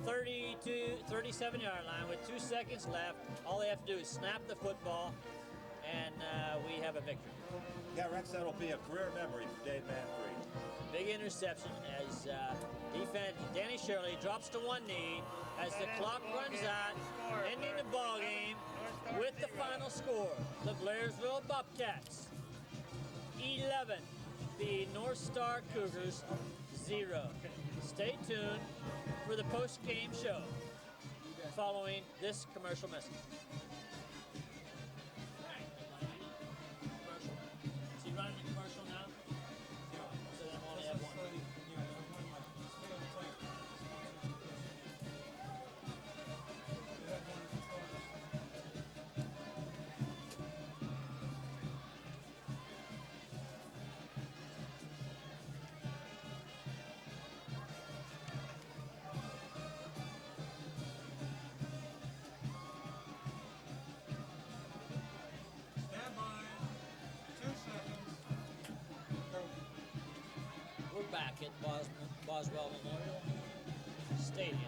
37-yard line with 2 seconds left. All they have to do is snap the football, and we have a victory. Yeah, Rex, that'll be a career memory for Dave Manfredi. Big interception as defense Danny Shirley drops to one knee as the clock runs out, ending the ball game with the final score. The Blairsville Bobcats 11, the North Star Cougars 0. Stay tuned for the post-game show following this commercial message. Is he running the commercial now? So then we'll only have one. We're back at Boswell Memorial Stadium.